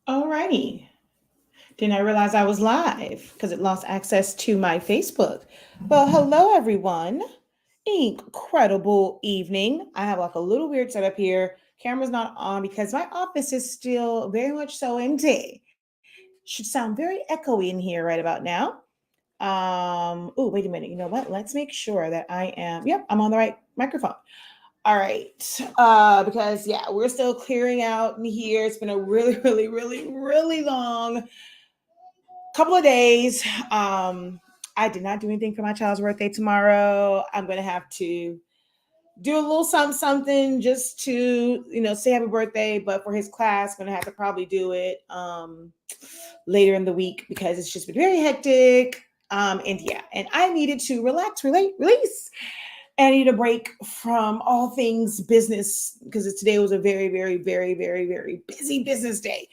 Alrighty. Didn't I realize I was live because it lost access to my Facebook? Well, hello everyone. Incredible evening. I have like a little weird setup here. Camera's not on because my office is still very much so empty. Should sound very echoey in here right about now. Oh, wait a minute. You know what? Let's make sure that I am. Yep, I'm on the right microphone. All right. Because yeah, we're still clearing out in here. It's been a really, really, really, really long couple of days. I did not do anything for my child's birthday tomorrow. I'm gonna have to do a little something just to say happy birthday. But for his class, I'm gonna have to probably do it later in the week because it's just been very hectic. And yeah, and I needed to relax, release. And I need a break from all things business because today was a very, very, very, very, very busy business day.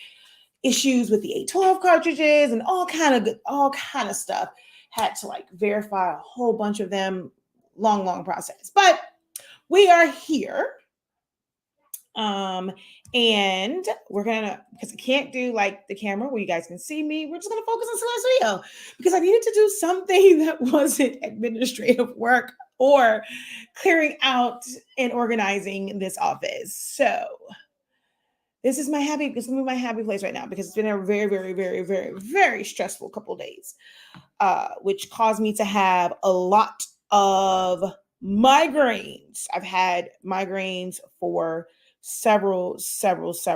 Issues with the A12 cartridges and all kind of stuff. Had to like verify a whole bunch of them. Long process. But we are here. Um, and we're gonna because I can't do like the camera where you guys can see me. We're just gonna focus on Celeste's video because I needed to do something that wasn't administrative work or clearing out and organizing this office. So this is gonna be my happy place right now because it's been a very, very, very, very, very stressful couple of days, which caused me to have a lot of migraines. I've had migraines for several days.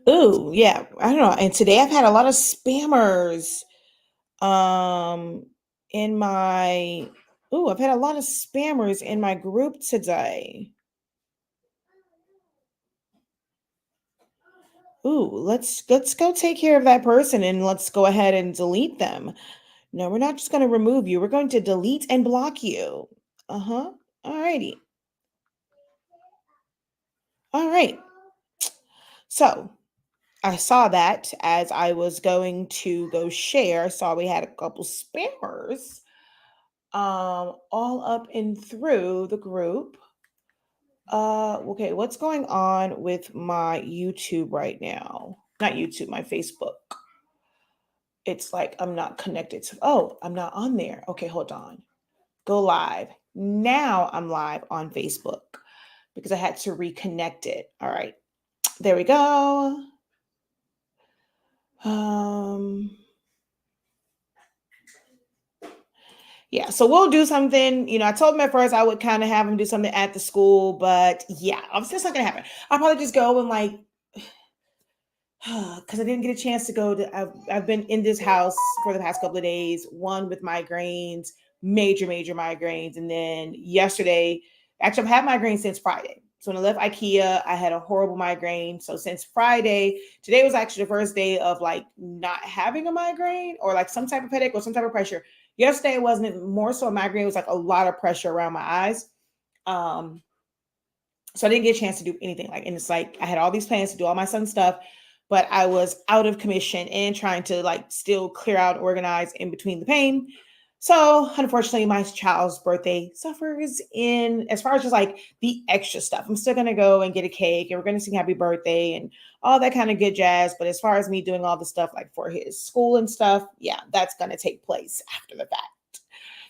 Oh yeah, I don't know. And today I've had a lot of spammers um in my I've had a lot of spammers in my group today. Let's go take care of that person and let's go ahead and delete them. No, we're not just going to remove you. We're going to delete and block you. Uh-huh. Alrighty. All right. So I saw that as I was going to go share. I saw we had a couple spammers all up and through the group. Okay, what's going on with my YouTube right now? Not YouTube, my Facebook. It's like I'm not connected to. Oh, I'm not on there. Okay, hold on. Go live. Now I'm live on Facebook because I had to reconnect it. All right. There we go. Um yeah, so we'll do something. I told him at first I would kind of have him do something at the school, but yeah, that's not gonna happen. I'll probably just go and like because I didn't get a chance to go to. I've been in this house for the past couple of days. One with migraines, major migraines, and then yesterday, actually, I've had migraines since Friday. So when I left IKEA, I had a horrible migraine. So since Friday, today was actually the first day of like not having a migraine or like some type of headache or some type of pressure. Yesterday it wasn't more so a migraine; it was like a lot of pressure around my eyes. Um, so I didn't get a chance to do anything and it's like I had all these plans to do all my son's stuff, but I was out of commission and trying to like still clear out, organize in between the pain. So unfortunately, my child's birthday suffers in as far as just like the extra stuff. I'm still gonna go and get a cake and we're gonna sing happy birthday and all that kind of good jazz. But as far as me doing all the stuff like for his school and stuff, yeah, that's gonna take place after the fact.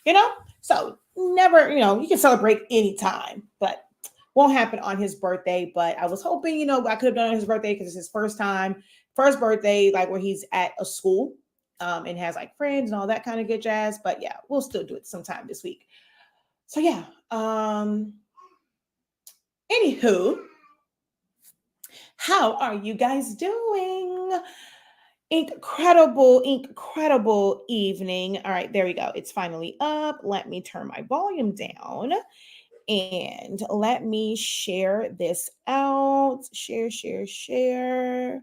You know? So never, you can celebrate anytime, but won't happen on his birthday. But I was hoping, I could have done it on his birthday because it's his first birthday, like where he's at a school and has like friends and all that kind of good jazz. But yeah, we'll still do it sometime this week. So yeah. Anywho, how are you guys doing? Incredible evening. All right, there we go. It's finally up. Let me turn my volume down and let me share this out. Share.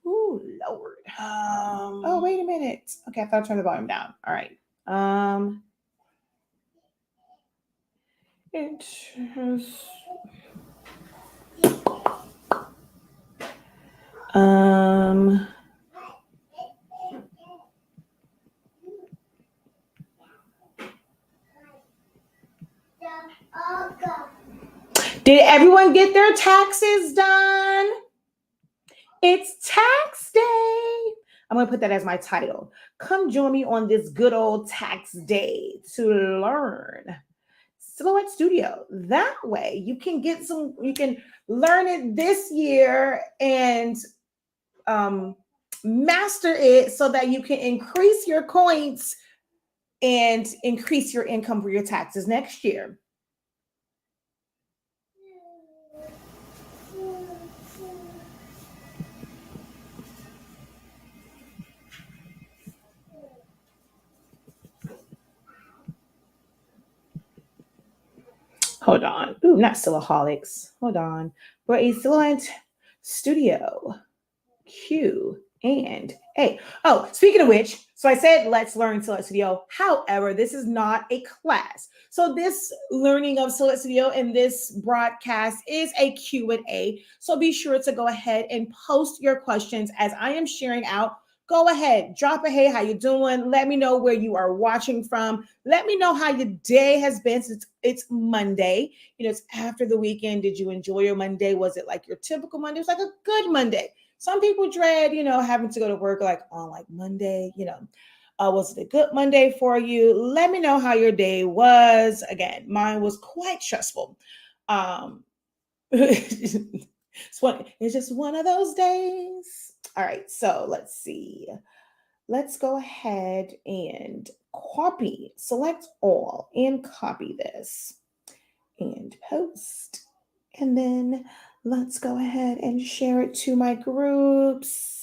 Oh Lord. Oh, wait a minute. Okay, I thought I turned the volume down. All right. It has um did everyone get their taxes done? It's tax day. I'm going to put that as my title. Come join me on this good old tax day to learn Silhouette Studio. That way you can learn it this year and master it so that you can increase your coins and increase your income for your taxes next year. Hold on. Ooh, not Silhouaholics. Hold on. For a Silhouette Studio Q&A. Oh, speaking of which, so I said let's learn Silhouette Studio. However, this is not a class. So this learning of Silhouette Studio and this broadcast is a Q&A. So be sure to go ahead and post your questions as I am sharing out. Go ahead, drop a hey, how you doing? Let me know where you are watching from. Let me know how your day has been since it's Monday. You know, it's after the weekend. Did you enjoy your Monday? Was it like your typical Monday? It was like a good Monday. Some people dread, having to go to work like on like Monday, was it a good Monday for you? Let me know how your day was. Again, mine was quite stressful. It's just one of those days. All right, so let's see. Let's go ahead and select all and copy this and post. And then let's go ahead and share it to my groups.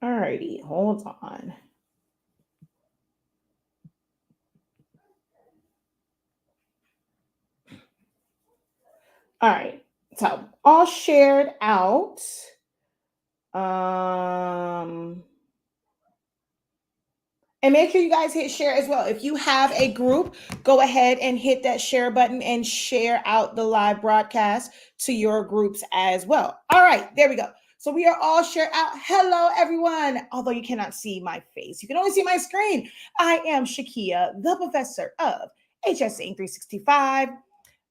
Alrighty, hold on. All right, so all shared out. And make sure you guys hit share as well. If you have a group, go ahead and hit that share button and share out the live broadcast to your groups as well. All right, there we go. So we are all shared out. Hello, everyone. Although you cannot see my face, you can only see my screen. I am Shakia, the professor of HS Inc. 365,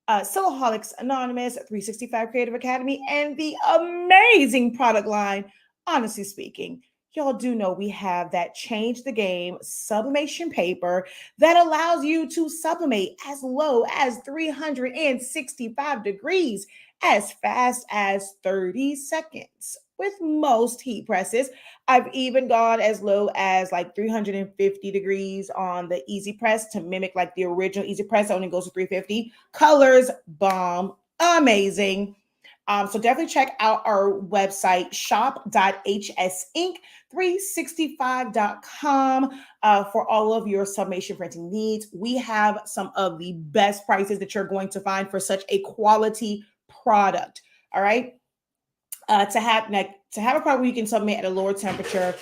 Silhouaholics Anonymous, 365 Creative Academy, and the amazing product line, Honestly Speaking. Y'all do know we have that Change the Game sublimation paper that allows you to sublimate as low as 365 degrees as fast as 30 seconds. With most heat presses, I've even gone as low as like 350 degrees on the Easy Press to mimic like the original Easy Press. Only goes to 350. Colors bomb, amazing. So definitely check out our website, shop.hsinc365.com for all of your sublimation printing needs. We have some of the best prices that you're going to find for such a quality product. All right. To have a product where you can submit at a lower temperature.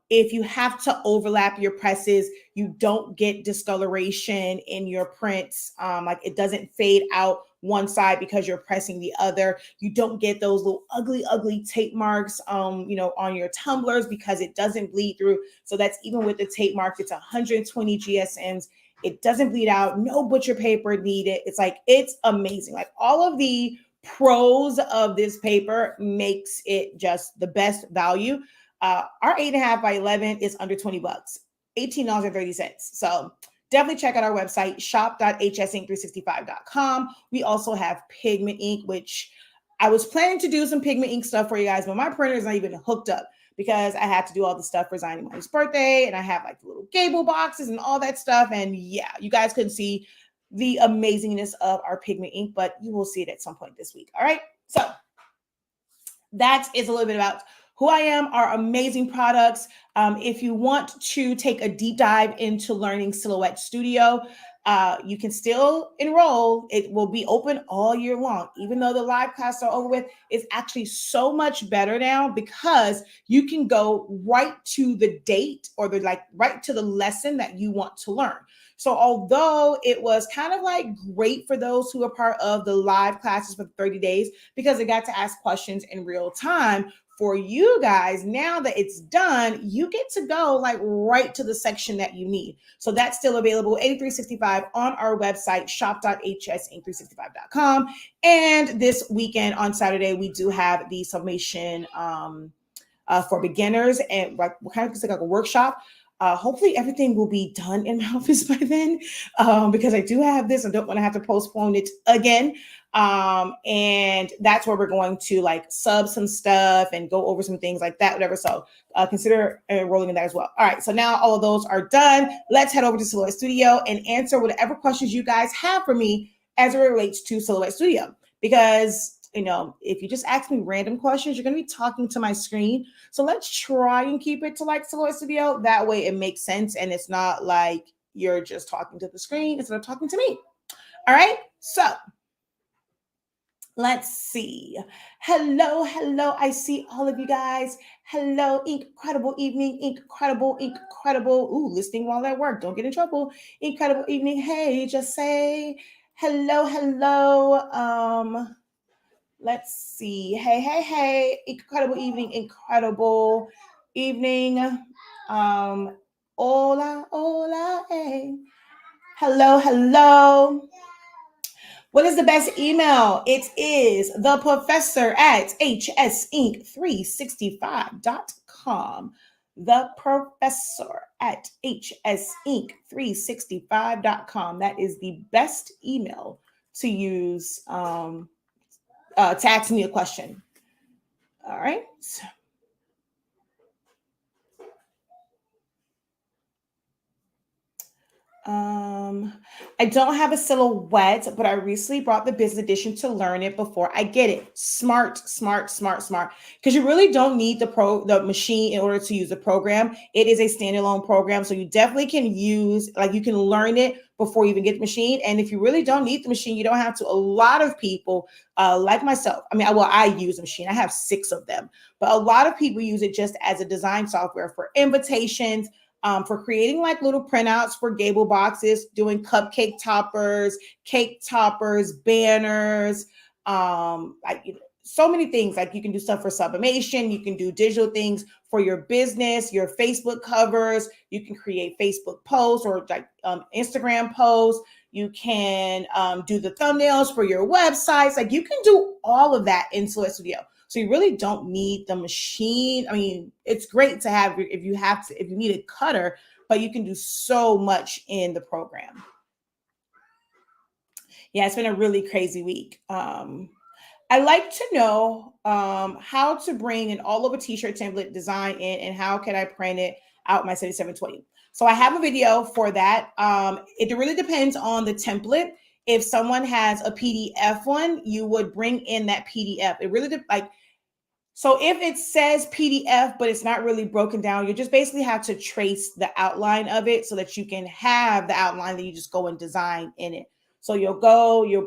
If you have to overlap your presses, you don't get discoloration in your prints. Like it doesn't fade out one side because you're pressing the other. You don't get those little ugly tape marks, on your tumblers because it doesn't bleed through. So that's even with the tape mark. It's 120 GSMs. It doesn't bleed out. No butcher paper needed. It's amazing. Like all of the pros of this paper makes it just the best value. Our 8.5 by 11 is under $20, $18.30. So definitely check out our website, shop.hsinc365.com. We also have pigment ink, which I was planning to do some pigment ink stuff for you guys, but my printer is not even hooked up because I had to do all the stuff for Zion's birthday, and I have like the little gable boxes and all that stuff. And yeah, you guys couldn't see the amazingness of our pigment ink, but you will see it at some point this week. All right. So that is a little bit about Who I Am are amazing products. If you want to take a deep dive into learning Silhouette Studio, you can still enroll. It will be open all year long. Even though the live classes are over with, it's actually so much better now because you can go right to the date or right to the lesson that you want to learn. So although it was kind of like great for those who are part of the live classes for 30 days because they got to ask questions in real time, for you guys, now that it's done, you get to go like right to the section that you need. So that's still available 8365 on our website, shop.hsinc365.com. And this weekend on Saturday, we do have the summation for beginners, and we're kind of like a workshop. Hopefully everything will be done in my office by then, because I do have this. I don't want to have to postpone it again. And that's where we're going to like sub some stuff and go over some things like that, whatever. So consider enrolling in that as well. All right. So now all of those are done. Let's head over to Silhouette Studio and answer whatever questions you guys have for me as it relates to Silhouette Studio. Because if you just ask me random questions, you're going to be talking to my screen. So let's try and keep it to like Silhouette Studio. That way it makes sense. And it's not like you're just talking to the screen instead of talking to me. All right. So let's see. Hello. I see all of you guys. Hello. Incredible evening. Incredible. Ooh, listening while at work. Don't get in trouble. Incredible evening. Hey, just say hello. Let's see. Hey. Incredible evening. Hola, hey. Hello. What is the best email? It is theprofessor@hsinc365.com. Theprofessor@hsinc365.com. That is the best email to use to ask me a question. All right. I don't have a silhouette, but I recently brought the business edition to learn it before I get it. Smart. Because you really don't need the machine in order to use the program. It is a standalone program, so you definitely can use, you can learn it before you even get the machine. And if you really don't need the machine, you don't have to. A lot of people, like myself, I use a machine. I have 6 of them, but a lot of people use it just as a design software for invitations, for creating like little printouts for gable boxes, doing cupcake toppers, cake toppers, banners, so many things. Like you can do stuff for sublimation, you can do digital things for your business, your Facebook covers, you can create Facebook posts or Instagram posts. You can do the thumbnails for your websites. Like you can do all of that in Silhouette Studio. So you really don't need the machine. It's great to have if you need a cutter, but you can do so much in the program. Yeah, it's been a really crazy week. I like to know how to bring an all-over t-shirt template design in, and how can I print it out my 7720. So I have a video for that. It really depends on the template. If someone has a PDF one, you would bring in that PDF. It really so if it says PDF, but it's not really broken down, you just basically have to trace the outline of it so that you can have the outline that you just go and design in it. So you'll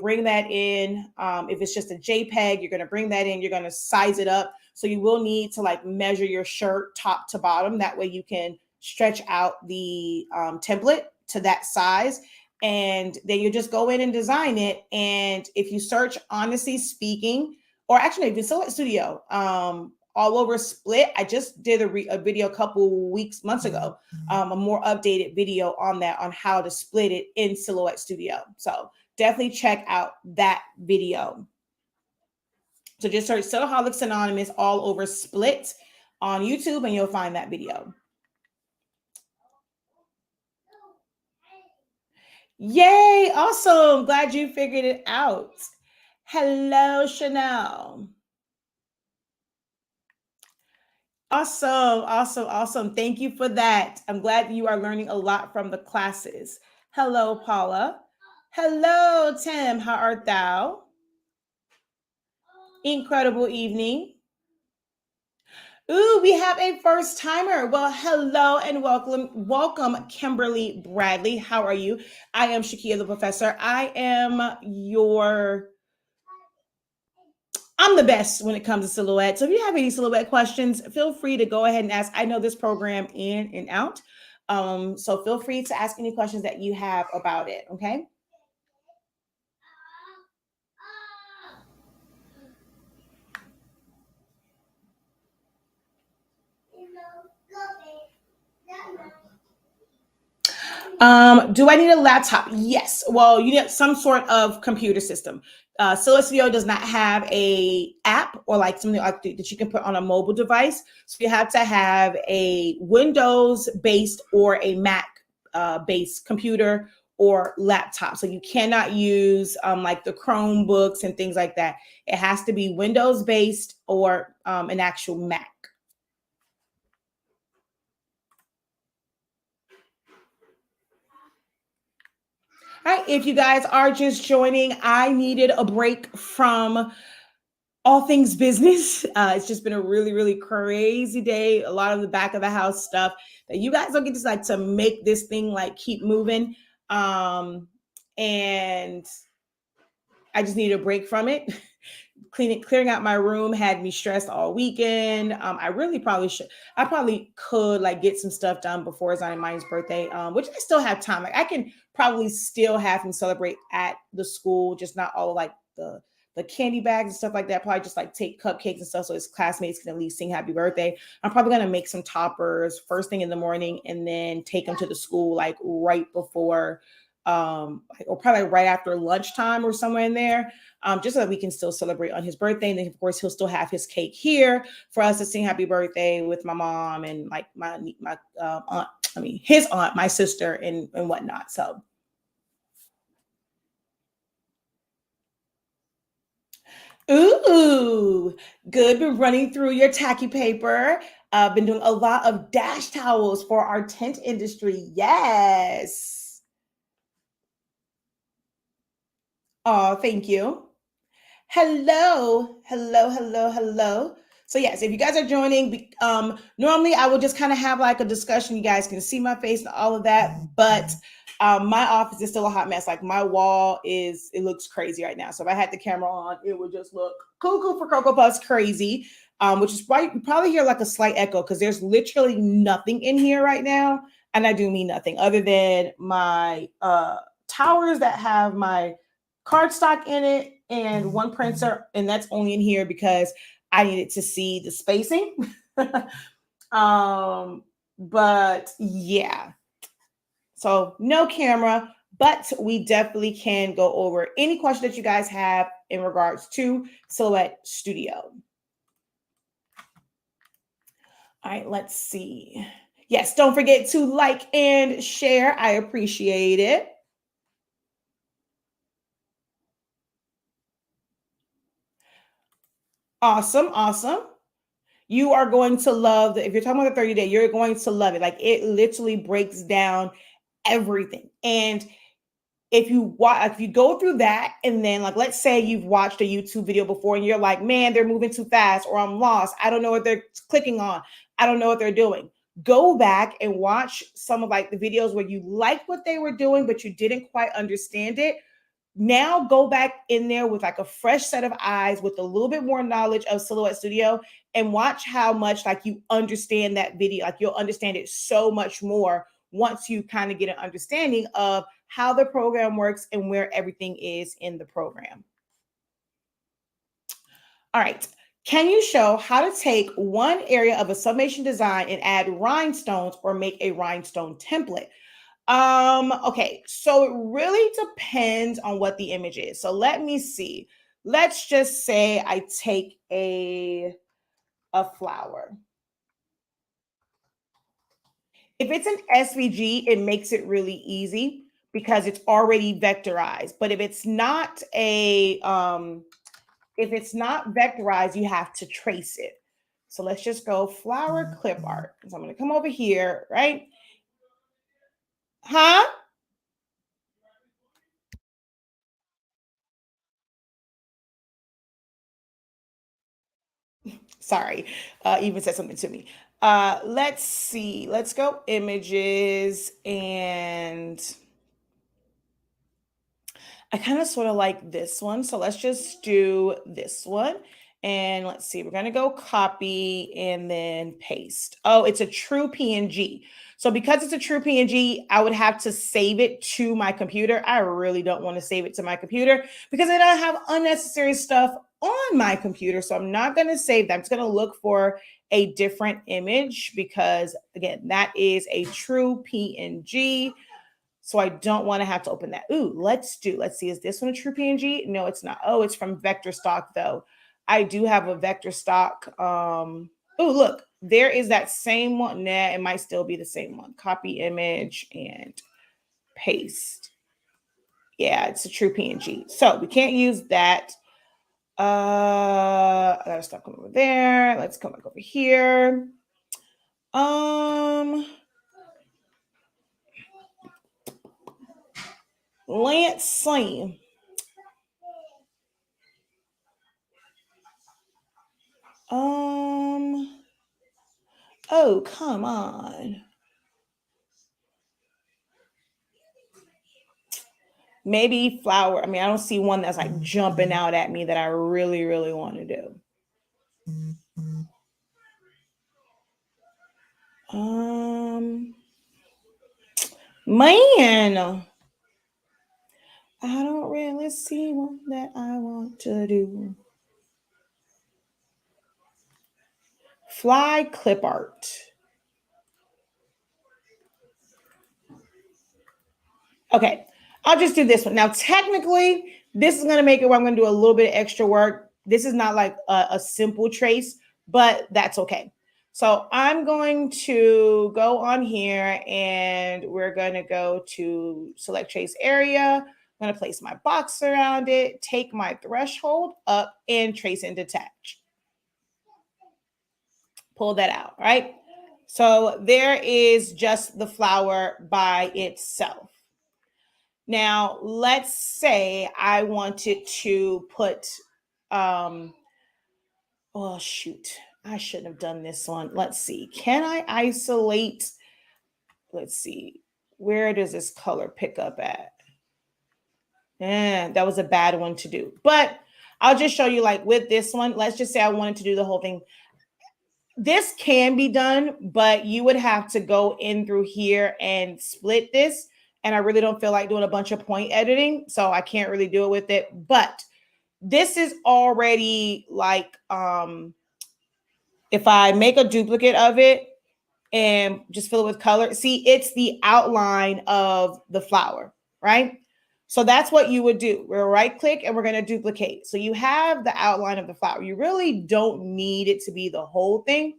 bring that in. If it's just a JPEG, you're going to bring that in. You're going to size it up. So you will need to measure your shirt top to bottom. That way you can stretch out the template to that size. And then you just go in and design it. And if you search Honestly Speaking, or actually, if you Silhouette Studio, all over Split, I just did a video a couple months ago, a more updated video on that, on how to split it in Silhouette Studio. So definitely check out that video. So just search Sewaholics Anonymous all over Split on YouTube and you'll find that video. Yay, awesome. Glad you figured it out. Hello, Chanel. Awesome. Thank you for that. I'm glad you are learning a lot from the classes. Hello, Paula. Hello, Tim. How art thou? Incredible evening. Ooh, we have a first timer. Well, hello and welcome, Kimberly Bradley. How are you? I am Shakia the Professor. I'm the best when it comes to silhouette. So if you have any silhouette questions, feel free to go ahead and ask. I know this program in and out. So feel free to ask any questions that you have about it. Okay. Do I need a laptop? Yes. Well, you need some sort of computer system. Silhouette Studio does not have a app or like something like that you can put on a mobile device. So you have to have a Windows based or a Mac based computer or laptop. So you cannot use like the Chromebooks and things like that. It has to be Windows based or an actual Mac. All right, if you guys are just joining, I needed a break from all things business. It's just been a really, really crazy day. A lot of the back of the house stuff that you guys don't get to like to make this thing like keep moving. And I just needed a break from it. Clearing out my room had me stressed all weekend. I probably could like get some stuff done before Zion Mine's birthday, which I still have time. Like I can probably still have him celebrate at the school, just not all like the candy bags and stuff like that. Probably just like take cupcakes and stuff so his classmates can at least sing happy birthday. I'm probably gonna make some toppers first thing in the morning and then take them to the school like right before or probably right after lunchtime or somewhere in there, just so that we can still celebrate on his birthday. And then, of course, he'll still have his cake here for us to sing happy birthday with my mom and like my aunt. I mean, his aunt, my sister, and whatnot. So. Ooh, good. Been running through your tacky paper. Been doing a lot of dash towels for our tent industry. Yes. Oh, thank you. Hello, hello, hello, hello. So yes, if you guys are joining, normally I will just kind of have like a discussion. You guys can see my face and all of that, but my office is still a hot mess. Like my wall it looks crazy right now. So if I had the camera on, it would just look cuckoo for Cocoa Puffs crazy. Which is why you probably hear like a slight echo because there's literally nothing in here right now, and I do mean nothing other than my towers that have my cardstock in it and one printer, and that's only in here because I needed to see the spacing. um, but yeah, so no camera, but we definitely can go over any question that you guys have in regards to Silhouette Studio. All right, let's see. Yes, don't forget to like and share. I appreciate it. Awesome, awesome. You are going to love if you're talking about the 30 day, you're going to love it. Like it literally breaks down everything. And if you go through that and then like let's say you've watched a YouTube video before and you're like, man, they're moving too fast or I'm lost. I don't know what they're clicking on. I don't know what they're doing. Go back and watch some of like the videos where you like what they were doing, but you didn't quite understand it. Now go back in there with like a fresh set of eyes with a little bit more knowledge of Silhouette Studio and watch how much like you understand that video. Like you'll understand it so much more once you kind of get an understanding of how the program works and where everything is in the program. All right. Can you show how to take one area of a summation design and add rhinestones or make a rhinestone template? Okay, so it really depends on what the image is. So let me see. Let's just say I take a flower. If it's an SVG, it makes it really easy because it's already vectorized. But if it's not vectorized, you have to trace it. So let's just go flower clip art. So I'm going to come over here, right? Huh? Sorry, even said something to me. Let's see. Let's go images, and I kind of sort of like this one. So let's just do this one. And let's see, we're going to go copy and then paste. Oh, it's a true PNG. So because it's a true PNG, I would have to save it to my computer. I really don't want to save it to my computer because then I have unnecessary stuff on my computer. So I'm not going to save that. I'm just going to look for a different image because, again, that is a true PNG. So I don't want to have to open that. Ooh, let's see. Is this one a true PNG? No, it's not. Oh, it's from Vector Stock though. I do have a Vector Stock. Oh, look, there is that same one. Nah, it might still be the same one. Copy image and paste. Yeah, it's a true PNG. So we can't use that. I gotta stop coming over there. Let's come back over here. Let's see. Oh, come on. Maybe flower. I mean, I don't see one that's like jumping out at me that I really, really want to do. Man, I don't really see one that I want to do. Fly clip art. Okay, I'll just do this one. Now, technically, this is going to make it where I'm going to do a little bit of extra work. This is not like a simple trace, but that's okay. So I'm going to go on here and we're going to go to select trace area. I'm going to place my box around it, take my threshold up and trace and detach. Pull that out, right? So there is just the flower by itself. Now, let's say I wanted to put, oh, shoot. I shouldn't have done this one. Let's see. Can I isolate? Let's see. Where does this color pick up at? That was a bad one to do. But I'll just show you like with this one. Let's just say I wanted to do the whole thing. This can be done, but you would have to go in through here and split this. And I really don't feel like doing a bunch of point editing. So I can't really do it with it. But this is already like, if I make a duplicate of it and just fill it with color, see, it's the outline of the flower, right? So that's what you would do. We'll right click and we're going to duplicate. So you have the outline of the flower. You really don't need it to be the whole thing.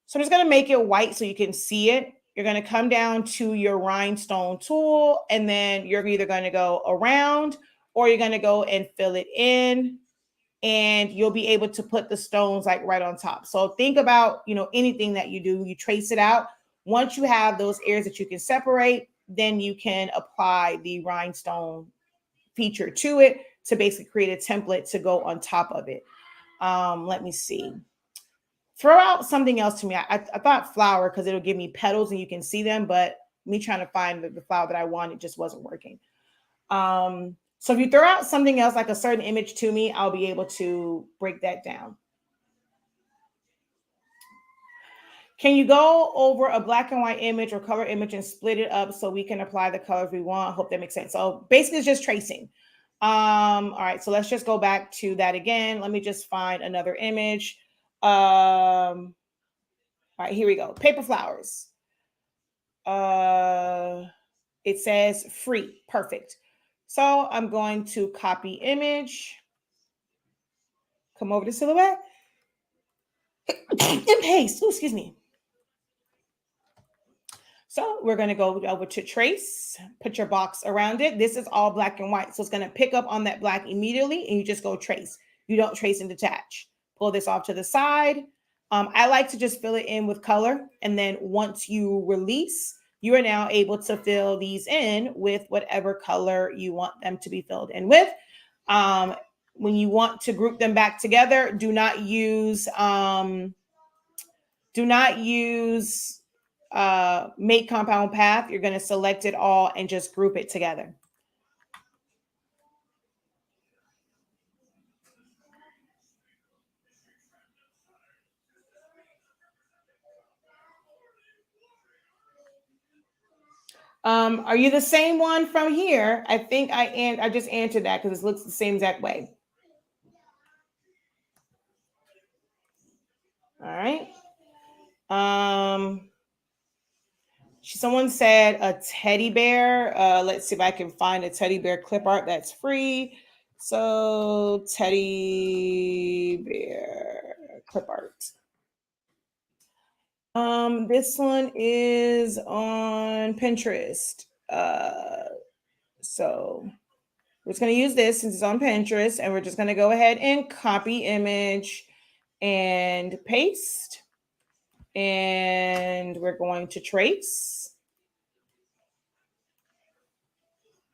So I'm just going to make it white so you can see it. You're going to come down to your rhinestone tool, and then you're either going to go around or you're going to go and fill it in, and you'll be able to put the stones like right on top. So think about, anything that you do, you trace it out. Once you have those areas that you can separate, then you can apply the rhinestone feature to it to basically create a template to go on top of it. Let me see. Throw out something else to me. I thought flower because it'll give me petals and you can see them, but me trying to find the flower that I wanted just wasn't working. So if you throw out something else, like a certain image to me, I'll be able to break that down. Can you go over a black and white image or color image and split it up so we can apply the colors we want? I hope that makes sense. So basically it's just tracing. All right, so let's just go back to that again. Let me just find another image. All right, here we go. Paper flowers. It says free. Perfect. So I'm going to copy image, come over to silhouette, and paste. Ooh, excuse me. So we're going to go over to trace, put your box around it. This is all black and white. So it's going to pick up on that black immediately and you just go trace. You don't trace and detach. Pull this off to the side. I like to just fill it in with color. And then once you release, you are now able to fill these in with whatever color you want them to be filled in with. when you want to group them back together, do not use make compound path. You're going to select it all and just group it together. Are you the same one from here? I think I just answered that because it looks the same exact way. All right. Someone said a teddy bear. Let's see if I can find a teddy bear clip art that's free. So teddy bear clip art. This one is on Pinterest. So we're just going to use this since it's on Pinterest, and we're just going to go ahead and copy image and paste. And we're going to trace.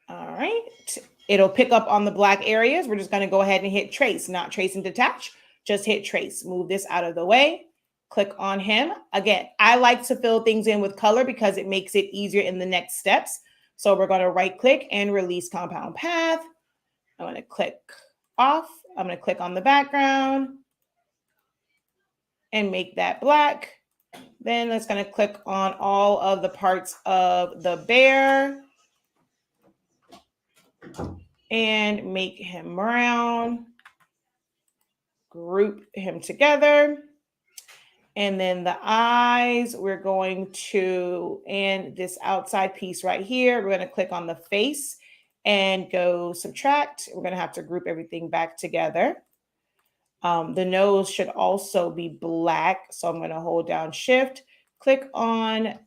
All right. It'll pick up on the black areas. We're just going to go ahead and hit trace, not trace and detach. Just hit trace. Move this out of the way. Click on him. Again, I like to fill things in with color because it makes it easier in the next steps. So we're going to right click and release compound path. I'm going to click off. I'm going to click on the background and make that black. Then that's going to click on all of the parts of the bear and make him brown. Group him together. And then the eyes, we're going to, and this outside piece right here, we're going to click on the face and go subtract. We're going to have to group everything back together. The nose should also be black. So I'm going to hold down shift, click on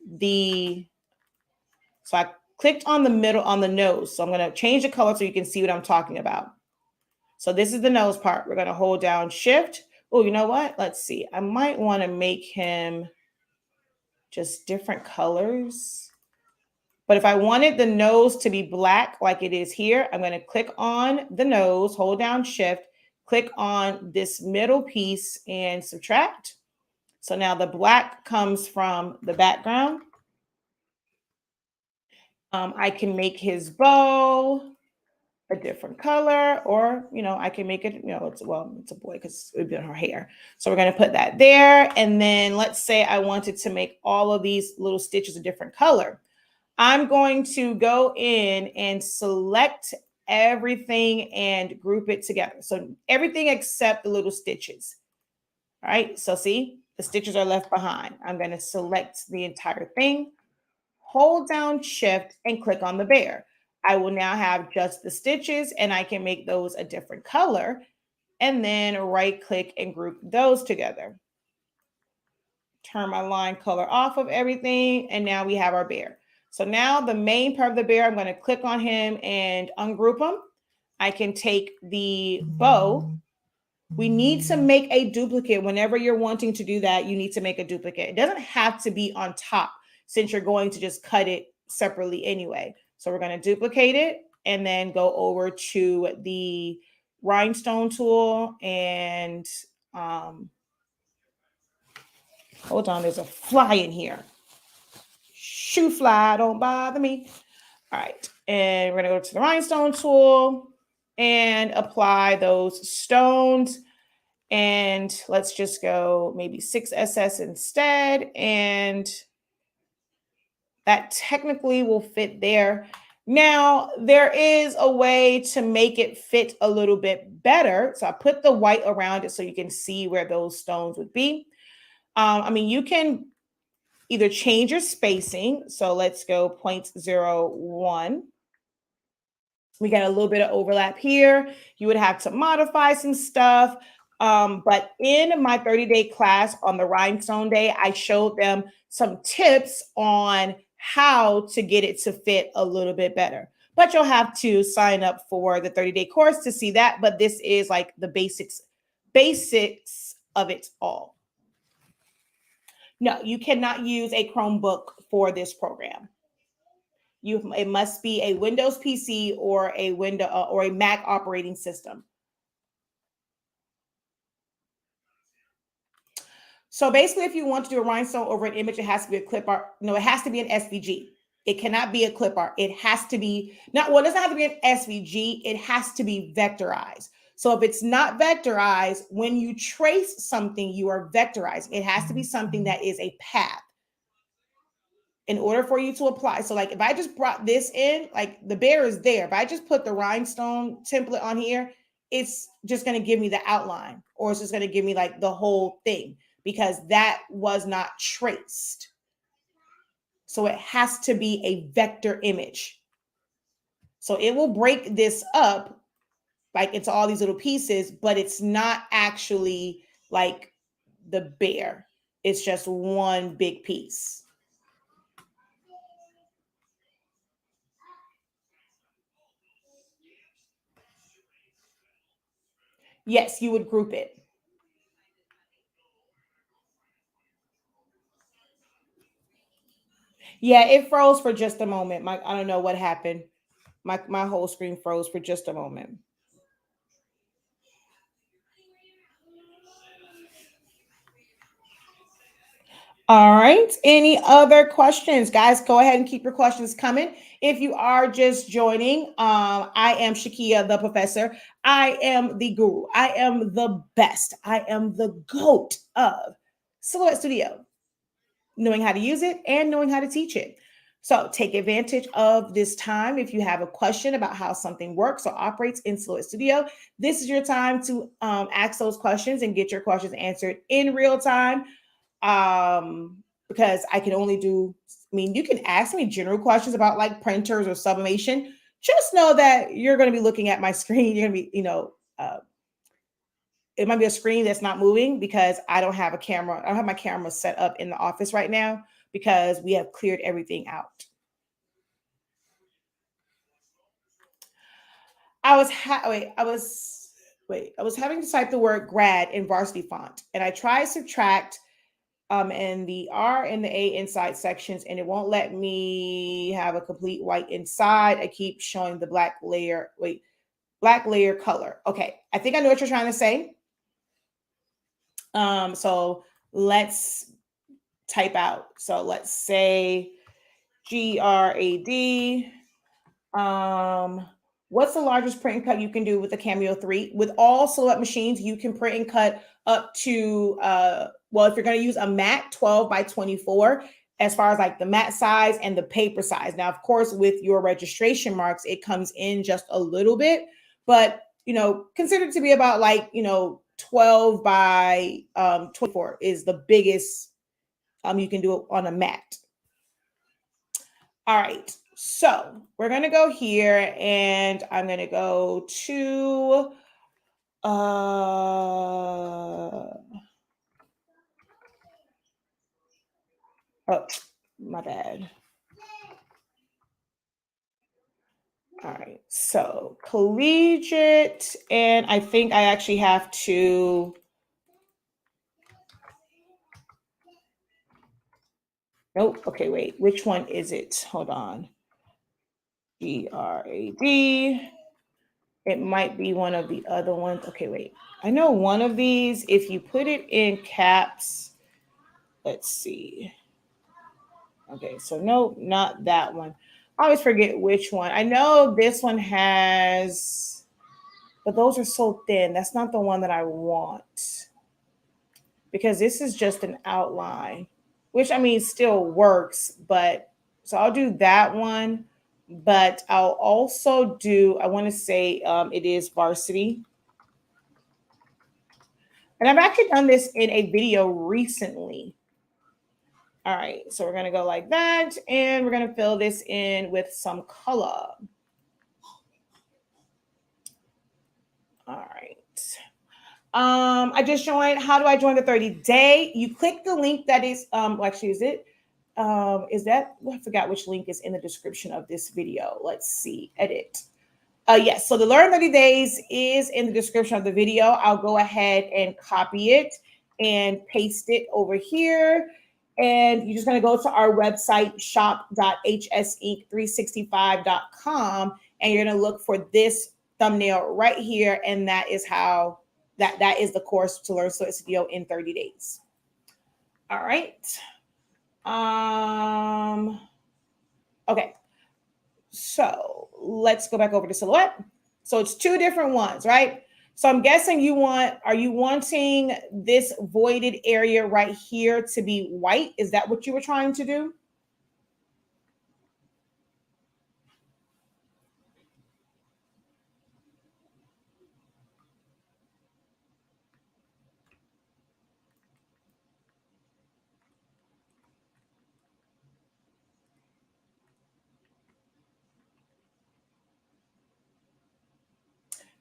so I clicked on the middle on the nose. So I'm going to change the color so you can see what I'm talking about. So this is the nose part. We're going to hold down shift. Oh, you know what? Let's see. I might want to make him just different colors. But if I wanted the nose to be black like it is here, I'm going to click on the nose, hold down shift, click on this middle piece and subtract. So now the black comes from the background. I can make his bow a different color, or, I can make it, it's a boy because it would be on her hair. So we're going to put that there. And then let's say I wanted to make all of these little stitches a different color. I'm going to go in and select everything and group it together. So everything except the little stitches. All right. So see, the stitches are left behind. I'm going to select the entire thing, hold down shift and click on the bear. I will now have just the stitches and I can make those a different color and then right click and group those together. Turn my line color off of everything. And now we have our bear. So now the main part of the bear, I'm going to click on him and ungroup him. I can take the bow. We need to make a duplicate. Whenever you're wanting to do that, you need to make a duplicate. It doesn't have to be on top since you're going to just cut it separately anyway. So we're going to duplicate it and then go over to the rhinestone tool and hold on, there's a fly in here. Shoo fly, don't bother me. All right, and we're going to go to the rhinestone tool and apply those stones. And let's just go maybe 6SS instead. And that technically will fit there. Now, there is a way to make it fit a little bit better. So I put the white around it so you can see where those stones would be. You can either change your spacing. So let's go 0.01. We got a little bit of overlap here. You would have to modify some stuff. But in my 30-day class on the rhinestone day, I showed them some tips on how to get it to fit a little bit better. But you'll have to sign up for the 30-day course to see that. But this is like the basics of it all. No, you cannot use a Chromebook for this program. It must be a Windows PC or a Mac operating system. So basically, if you want to do a rhinestone over an image, it has to be a clip art. No, it has to be an SVG. It cannot be a clip art. It has to be not, well, it doesn't have to be an SVG. It has to be vectorized. So if it's not vectorized, when you trace something, you are vectorizing. It has to be something that is a path in order for you to apply. So like if I just brought this in, like the bear is there. If I just put the rhinestone template on here, it's just going to give me the outline, or it's just going to give me like the whole thing, because that was not traced. So it has to be a vector image. So it will break this up like into all these little pieces, but it's not actually like the bear. It's just one big piece. Yes, you would group it. Yeah, it froze for just a moment. I don't know what happened. My whole screen froze for just a moment. All right. Any other questions? Guys, go ahead and keep your questions coming. If you are just joining, I am Shakia, the professor. I am the guru. I am the best. I am the GOAT of Silhouette Studio, knowing how to use it and knowing how to teach it. So take advantage of this time. If you have a question about how something works or operates in Silhouette Studio, this is your time to ask those questions and get your questions answered in real time. Because I can only do, I mean, you can ask me general questions about like printers or sublimation. Just know that you're going to be looking at my screen. You're going to be, it might be a screen that's not moving because I don't have a camera. I don't have my camera set up in the office right now because we have cleared everything out. I was I was having to type the word grad in varsity font, and I tried subtract and the R and the A inside sections, and it won't let me have a complete white inside. I keep showing the black layer. Wait, black layer color. Okay, I think I know what you're trying to say. So let's type out. So let's say GRAD. What's the largest print and cut you can do with the Cameo 3? With all Silhouette machines, you can print and cut up to well, if you're going to use a matte 12 by 24, as far as like the matte size and the paper size. Now, of course, with your registration marks, it comes in just a little bit, but consider it to be about like 12 by 24 is the biggest you can do it on a matte. All right, so we're going to go here and I'm going to go to oh, my bad. All right, so collegiate, and I think I actually have to. Nope. Okay, wait. Which one is it? Hold on. GRAD. It might be one of the other ones. Okay, wait. I know one of these, if you put it in caps, let's see. Okay, so no, not that one. I always forget which one. I know this one has, but those are so thin. That's not the one that I want because this is just an outline, which I mean still works, but so I'll do that one. But I'll also do, I want to say it is varsity. And I've actually done this in a video recently. All right, so we're going to go like that, and we're going to fill this in with some color. All right. I just joined. How do I join the 30-day? You click the link that is, well, actually, is it? Is that, well, I forgot which link is in the description of this video. Let's see, edit. Yes, so the Learn 30 Days is in the description of the video. I'll go ahead and copy it and paste it over here. And you're just going to go to our website, shop.hsinc365.com, and you're going to look for this thumbnail right here. And that is how, that is the course to learn Silhouette Studio in 30 days. All right. Okay. So let's go back over to silhouette. So it's two different ones, right? So I'm guessing are you wanting this voided area right here to be white? Is that what you were trying to do?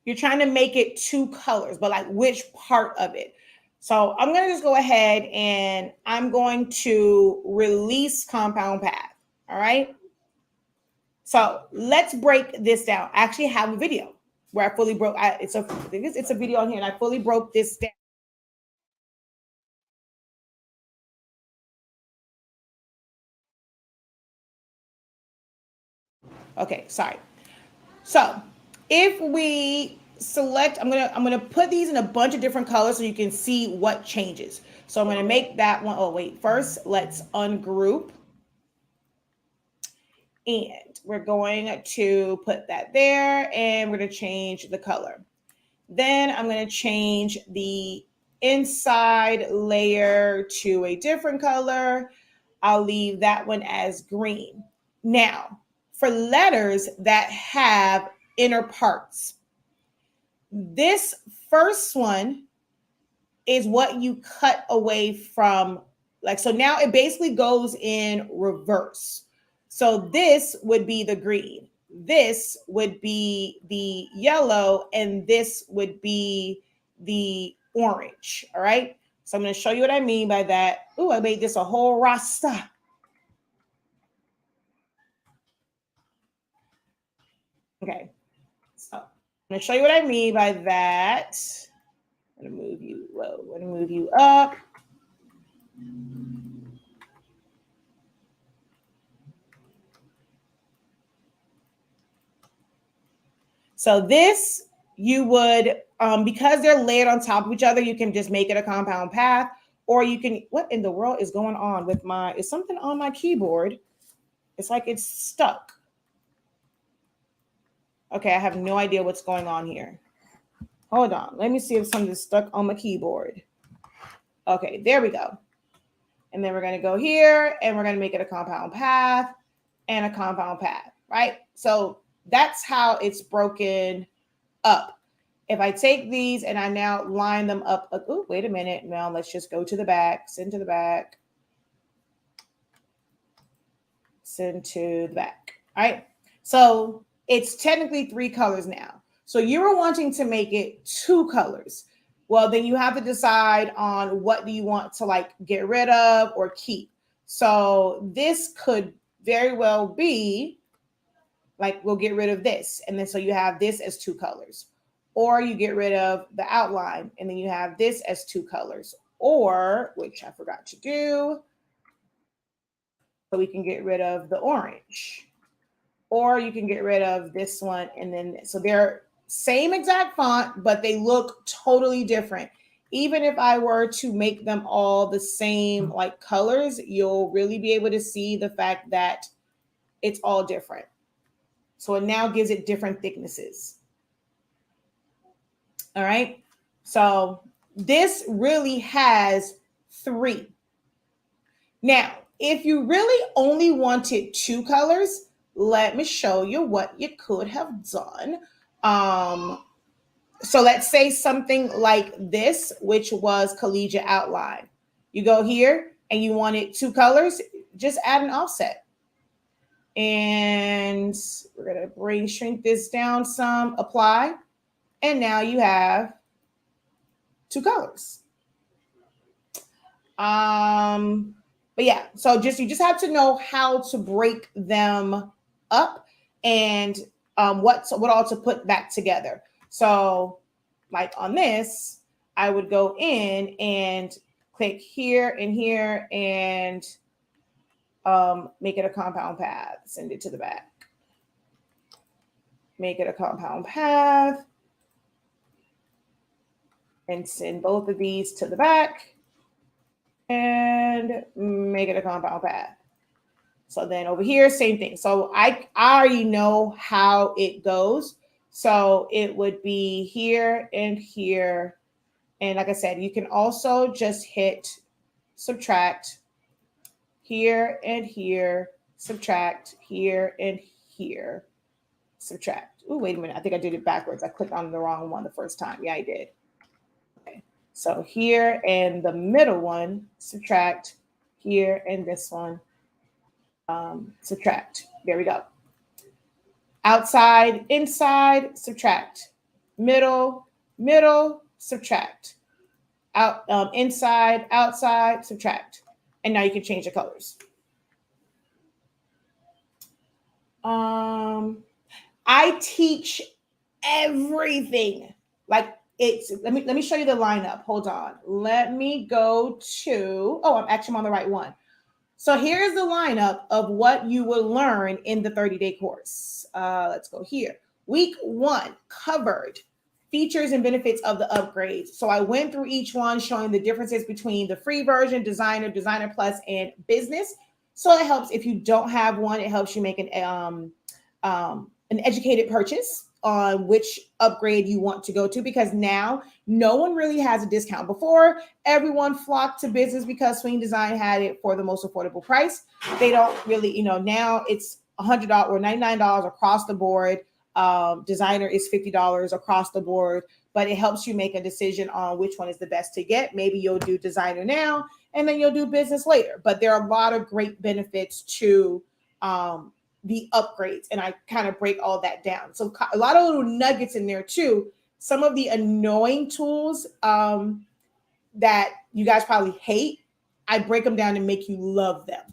You're trying to make it two colors, but like which part of it? So I'm going to just go ahead and I'm going to release compound path. All right. So let's break this down. I actually have a video where I fully broke. It's a video on here, and I fully broke this down. Okay, sorry. So if we select, I'm gonna put these in a bunch of different colors so you can see what changes. So I'm gonna make that one. Oh wait, first let's ungroup. And we're going to put that there and we're going to change the color. Then I'm going to change the inside layer to a different color. I'll leave that one as green. Now, for letters that have inner parts, this first one is what you cut away from. Like, so now it basically goes in reverse. So this would be the green, this would be the yellow, and this would be the orange. All right. So I'm going to show you what I mean by that. Oh, I made this a whole rasta. Okay. So I'm going to show you what I mean by that. I'm going to move you low. I'm going to move you up. So this, you would, because they're layered on top of each other, you can just make it a compound path, or you can, what in the world is going on with is something on my keyboard? It's like it's stuck. Okay, I have no idea what's going on here. Hold on, let me see if something's stuck on my keyboard. Okay, there we go. And then we're gonna go here and we're gonna make it a compound path and a compound path, right? So that's how it's broken up. If I take these and I now line them up, oh, wait a minute. Now let's just go to the back, send to the back, send to the back. All right. So it's technically three colors now. So you were wanting to make it two colors. Well, then you have to decide on what do you want to like get rid of or keep. So this could very well be like, we'll get rid of this. And then so you have this as two colors. Or you get rid of the outline and then you have this as two colors. Or, which I forgot to do, so we can get rid of the orange. Or you can get rid of this one and then this. So they're same exact font, but they look totally different. Even if I were to make them all the same like colors, you'll really be able to see the fact that it's all different. So it now gives it different thicknesses. All right. So this really has three. Now, if you really only wanted two colors, let me show you what you could have done. So let's say something like this, which was collegiate outline. You go here and you wanted two colors, just add an offset. And we're going to shrink this down some, apply. And now you have two colors. But yeah, so you just have to know how to break them up and what all to put back together. So like on this, I would go in and click here and here and make it a compound path, send it to the back. Make it a compound path and send both of these to the back. and make it a compound path. So then over here, same thing. So I already know how it goes. So it would be here and here. And like I said, you can also just hit subtract here and here, subtract here and here, subtract. Oh, wait a minute. I think I did it backwards. I clicked on the wrong one the first time. Yeah, I did. Okay. So here and the middle one, subtract here and this one, subtract. There we go. Outside, inside, subtract. Middle, middle, subtract. Out, inside, outside, subtract. And now you can change the colors. I teach everything. Like it's let me show you the lineup. Hold on. Let me go to I'm actually on the right one. So here's the lineup of what you will learn in the 30-day course. Let's go here. Week 1 covered features and benefits of the upgrades. So I went through each one showing the differences between the free version, Designer, Designer Plus, and Business. So it helps if you don't have one. It helps you make an educated purchase on which upgrade you want to go to, because now no one really has a discount. Before, everyone flocked to Business because Swing Design had it for the most affordable price. They don't really, now it's $100 or $99 across the board. Designer is $50 across the board, but it helps you make a decision on which one is the best to get. Maybe you'll do Designer now and then you'll do Business later. But there are a lot of great benefits to the upgrades, and I kind of break all that down. So a lot of little nuggets in there too. Some of the annoying tools that you guys probably hate, I break them down and make you love them.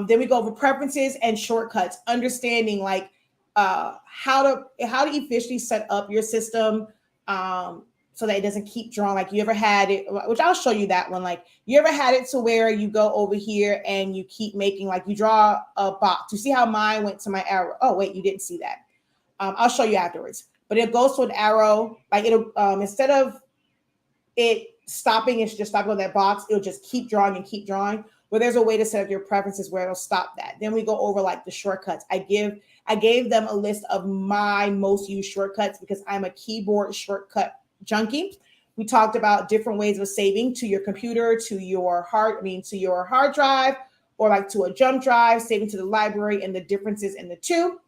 Then we go over preferences and shortcuts, understanding like how to efficiently set up your system so that it doesn't keep drawing. Like you ever had it, which I'll show you that one. Like you ever had it to where you go over here and you keep making, like you draw a box. You see how mine went to my arrow? Oh, wait, you didn't see that. I'll show you afterwards. But it goes to an arrow. Like it'll, instead of it stopping, it's just stopping on that box. It'll just keep drawing and keep drawing. Well, there's a way to set up your preferences where it'll stop that. Then we go over like the shortcuts. I gave them a list of my most used shortcuts because I'm a keyboard shortcut junkie. We talked about different ways of saving to your computer, to your hard drive, or like to a jump drive, saving to the library, and the differences in the two.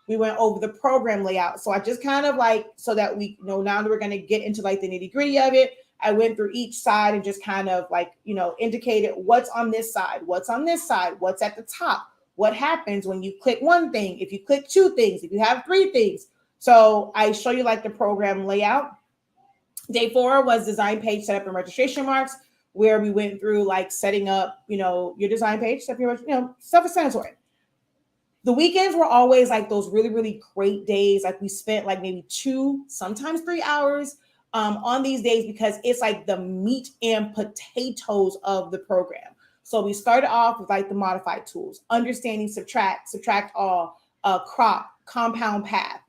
We went over the program layout. So I just kind of like, so that we know now that we're going to get into like the nitty gritty of it. I went through each side and just kind of like, indicated what's on this side, what's on this side, what's at the top, what happens when you click one thing, if you click two things, if you have three things. So I show you like the program layout. Day 4 was design page setup and registration marks, where we went through like setting up, your design page, self-explanatory. The weekends were always like those really, really great days. Like we spent like maybe 2, sometimes 3 hours on these days, because it's like the meat and potatoes of the program. So we started off with like the modified tools, understanding subtract all, crop, compound path.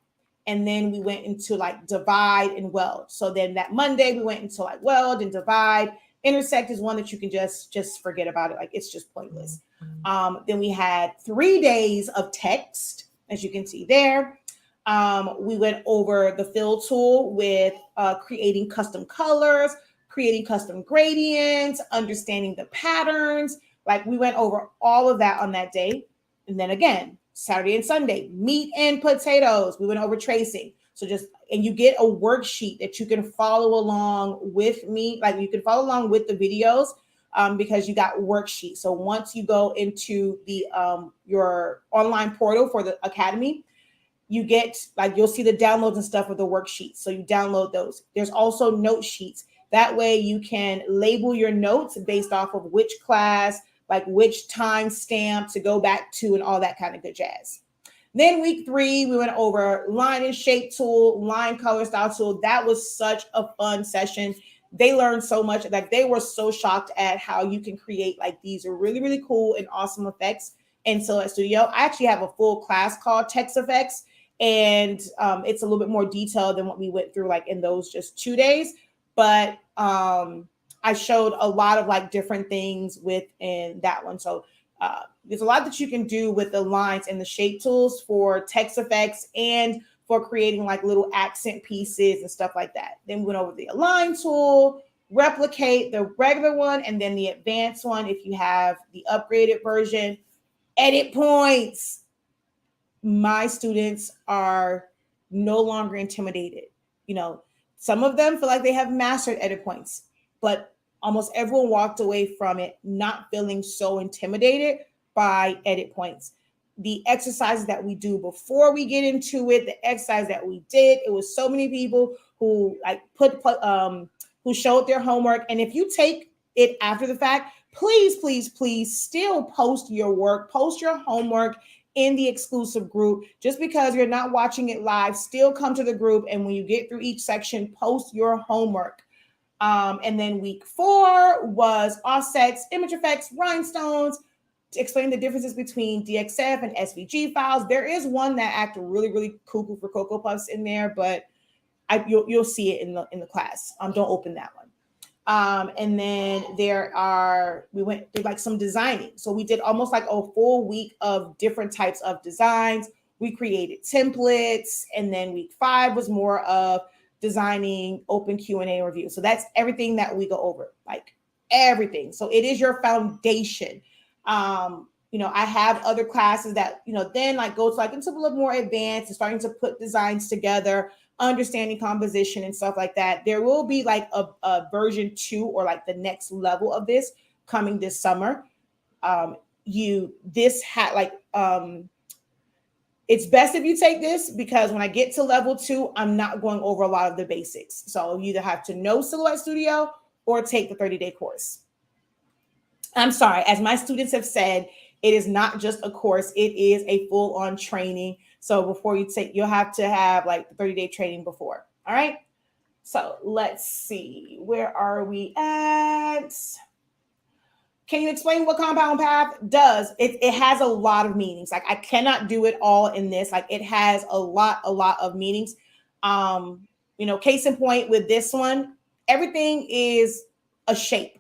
And then we went into like divide and weld. So then that Monday we went into like weld and divide. Intersect is one that you can just forget about it. Like it's just pointless. Then we had 3 days of text, as you can see there. We went over the fill tool with creating custom colors, creating custom gradients, understanding the patterns. Like we went over all of that on that day. And then again, Saturday and Sunday, meat and potatoes. We went over tracing. So and you get a worksheet that you can follow along with me. Like you can follow along with the videos because you got worksheets. So once you go into the your online portal for the Academy, you get you'll see the downloads and stuff with the worksheets. So you download those. There's also note sheets. That way you can label your notes based off of which class, like which time stamp to go back to, and all that kind of good jazz. Then week 3, we went over line and shape tool, line color style tool. That was such a fun session. They learned so much. Like they were so shocked at how you can create like these really, really cool and awesome effects in Silhouette Studio. I actually have a full class called Text Effects, and it's a little bit more detailed than what we went through like in those just 2 days. But I showed a lot of like different things within that one. So there's a lot that you can do with the lines and the shape tools for text effects and for creating like little accent pieces and stuff like that. Then we went over the align tool, replicate, the regular one, and then the advanced one if you have the upgraded version. Edit points. My students are no longer intimidated. You know, some of them feel like they have mastered edit points, but almost everyone walked away from it not feeling so intimidated by edit points. The exercises that we do before we get into it, the exercise that we did, it was so many people who like who showed their homework. And if you take it after the fact, please still post your work, post your homework in the exclusive group. Just because you're not watching it live, still come to the group. And when you get through each section, post your homework. And then week 4 was offsets, image effects, rhinestones, to explain the differences between DXF and SVG files. There is one that acted really, really cuckoo for Cocoa Puffs in there, but you'll see it in the class. Don't open that one. And then we went through like some designing. So we did almost like a full week of different types of designs. We created templates. And then week 5 was more of designing open Q&A review. So that's everything that we go over, like everything. So it is your foundation. I have other classes that, then like go to like into a little more advanced and starting to put designs together, understanding composition and stuff like that. There will be like a version 2 or like the next level of this coming this summer. It's best if you take this, because when I get to level 2, I'm not going over a lot of the basics. So you either have to know Silhouette Studio or take the 30-day course. I'm sorry, as my students have said, it is not just a course, it is a full-on training. So before you take, you'll have to have like the 30-day training before. All right. So let's see, where are we at? Can you explain what compound path does? It has a lot of meanings. Like I cannot do it all in this. Like it has a lot of meanings. Case in point with this one, everything is a shape.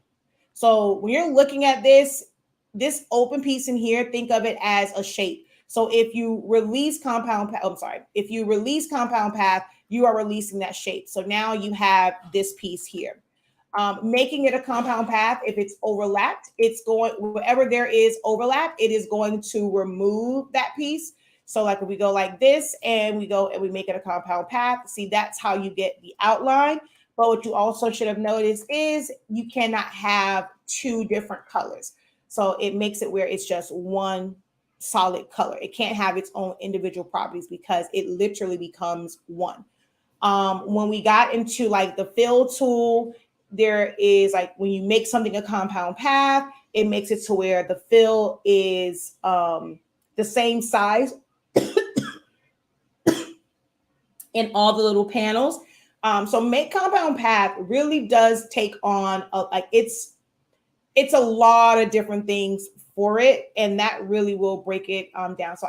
So when you're looking at this open piece in here, think of it as a shape. So if you release compound path, you are releasing that shape. So now you have this piece here. Making it a compound path, if it's overlapped, it's going, wherever there is overlap, it is going to remove that piece. So like if we go like this and we go and we make it a compound path, see, that's how you get the outline. But what you also should have noticed is you cannot have 2 different colors. So it makes it where it's just one solid color. It can't have its own individual properties because it literally becomes one. When we got into like the fill tool, there is like when you make something a compound path, it makes it to where the fill is the same size in all the little panels. So make compound path really does take on it's a lot of different things for it, and that really will break it down. So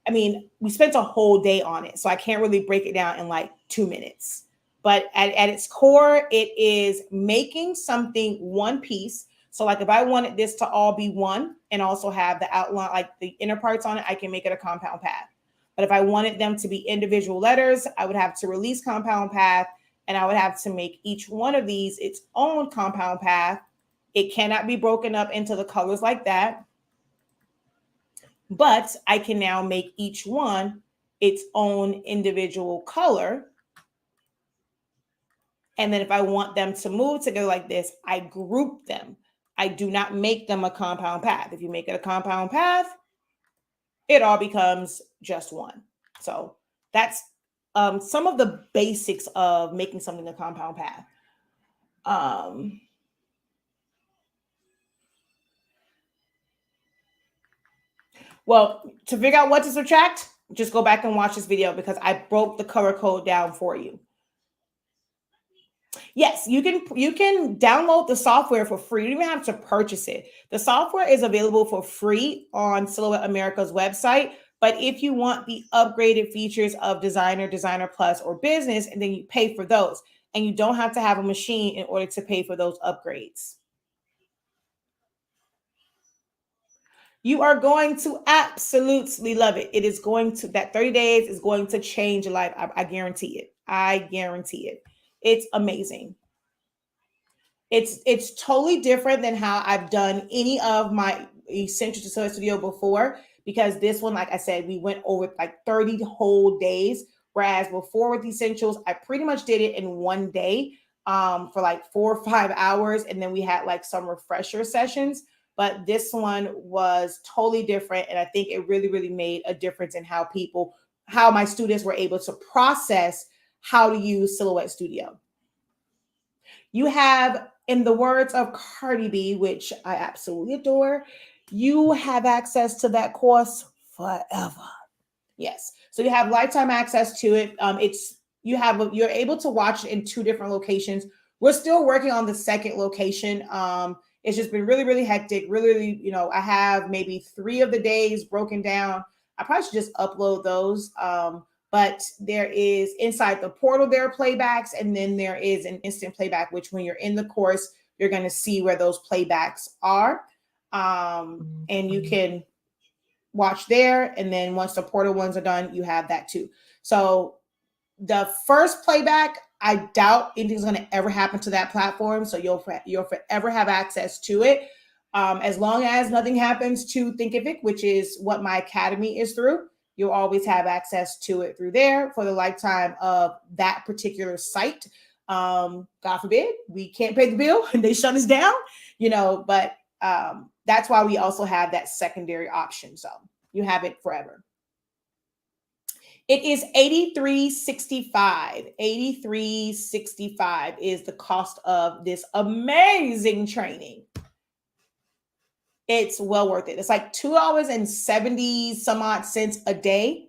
we spent a whole day on it, so I can't really break it down in like 2 minutes. But at its core, it is making something one piece. So like if I wanted this to all be one and also have the outline, like the inner parts on it, I can make it a compound path. But if I wanted them to be individual letters, I would have to release compound path, and I would have to make each one of these its own compound path. It cannot be broken up into the colors like that. But I can now make each one its own individual color. And then if I want them to move together like this, I group them. I do not make them a compound path. If you make it a compound path, it all becomes just one. So that's some of the basics of making something a compound path. Well, to figure out what to subtract, just go back and watch this video because I broke the color code down for you. Yes, you can download the software for free. You don't even have to purchase it. The software is available for free on Silhouette America's website. But if you want the upgraded features of Designer, Designer Plus, or Business, and then you pay for those. and you don't have to have a machine in order to pay for those upgrades. You are going to absolutely love it. It is going to, that 30 days is going to change your life. I guarantee it. I guarantee it. It's amazing. It's totally different than how I've done any of my Essential to Silhouette Studio before, because this one, like I said, we went over like 30 whole days. Whereas before with Essentials, I pretty much did it in one day for like 4 or 5 hours. And then we had like some refresher sessions. But this one was totally different. And I think it really, really made a difference in how my students were able to process how to use Silhouette Studio. You have, in the words of Cardi B, which I absolutely adore, you have access to that course forever. Yes. So you have lifetime access to it. You're able to watch it in 2 different locations. We're still working on the second location. It's just been really, really hectic. Really, really, I have maybe 3 of the days broken down. I probably should just upload those. But there is inside the portal, there are playbacks, and then there is an instant playback, which when you're in the course, you're going to see where those playbacks are. And you can watch there. And then once the portal ones are done, you have that too. So the first playback, I doubt anything's going to ever happen to that platform. So you'll forever have access to it. As long as nothing happens to Thinkific, which is what my academy is through, you'll always have access to it through there for the lifetime of that particular site. God forbid we can't pay the bill and they shut us down, but that's why we also have that secondary option. So you have it forever. It is $83.65. $83.65 is the cost of this amazing training. It's well worth it. It's like $2.70 some odd cents a day.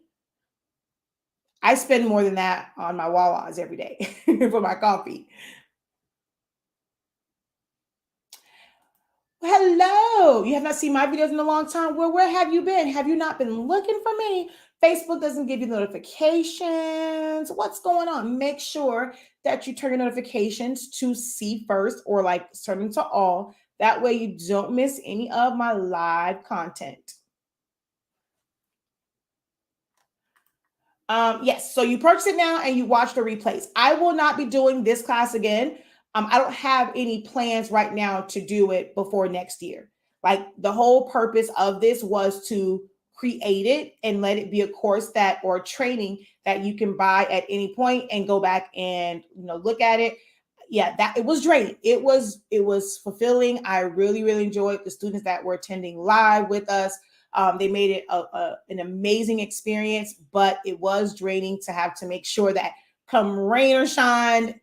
I spend more than that on my Wawas every day for my coffee. Hello. You have not seen my videos in a long time. Well, where have you been? Have you not been looking for me? Facebook doesn't give you notifications. What's going on? Make sure that you turn your notifications to see first, or like turn them to all. That way you don't miss any of my live content. Yes, so you purchase it now and you watch the replays. I will not be doing this class again. I don't have any plans right now to do it before next year. Like, the whole purpose of this was to create it and let it be a course or training that you can buy at any point and go back and look at it. Yeah, that it was draining. It was fulfilling. I really, really enjoyed the students that were attending live with us. They made it an amazing experience, but it was draining to have to make sure that come rain or shine,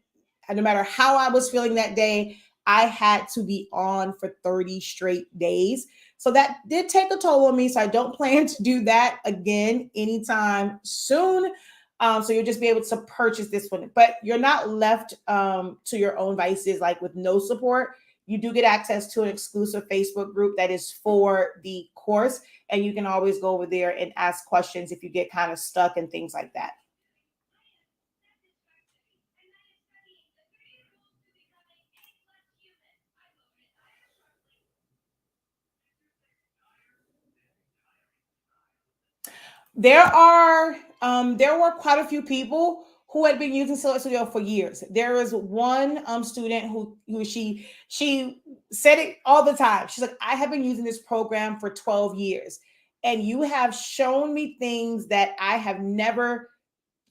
no matter how I was feeling that day, I had to be on for 30 straight days. So that did take a toll on me. So I don't plan to do that again anytime soon. So you'll just be able to purchase this one, but you're not left to your own vices, like with no support. You do get access to an exclusive Facebook group that is for the course, and you can always go over there and ask questions if you get kind of stuck and things like that. There were quite a few people who had been using Silhouette Studio for years. There is one student who she said it all the time. She's like, I have been using this program for 12 years, and you have shown me things that I have never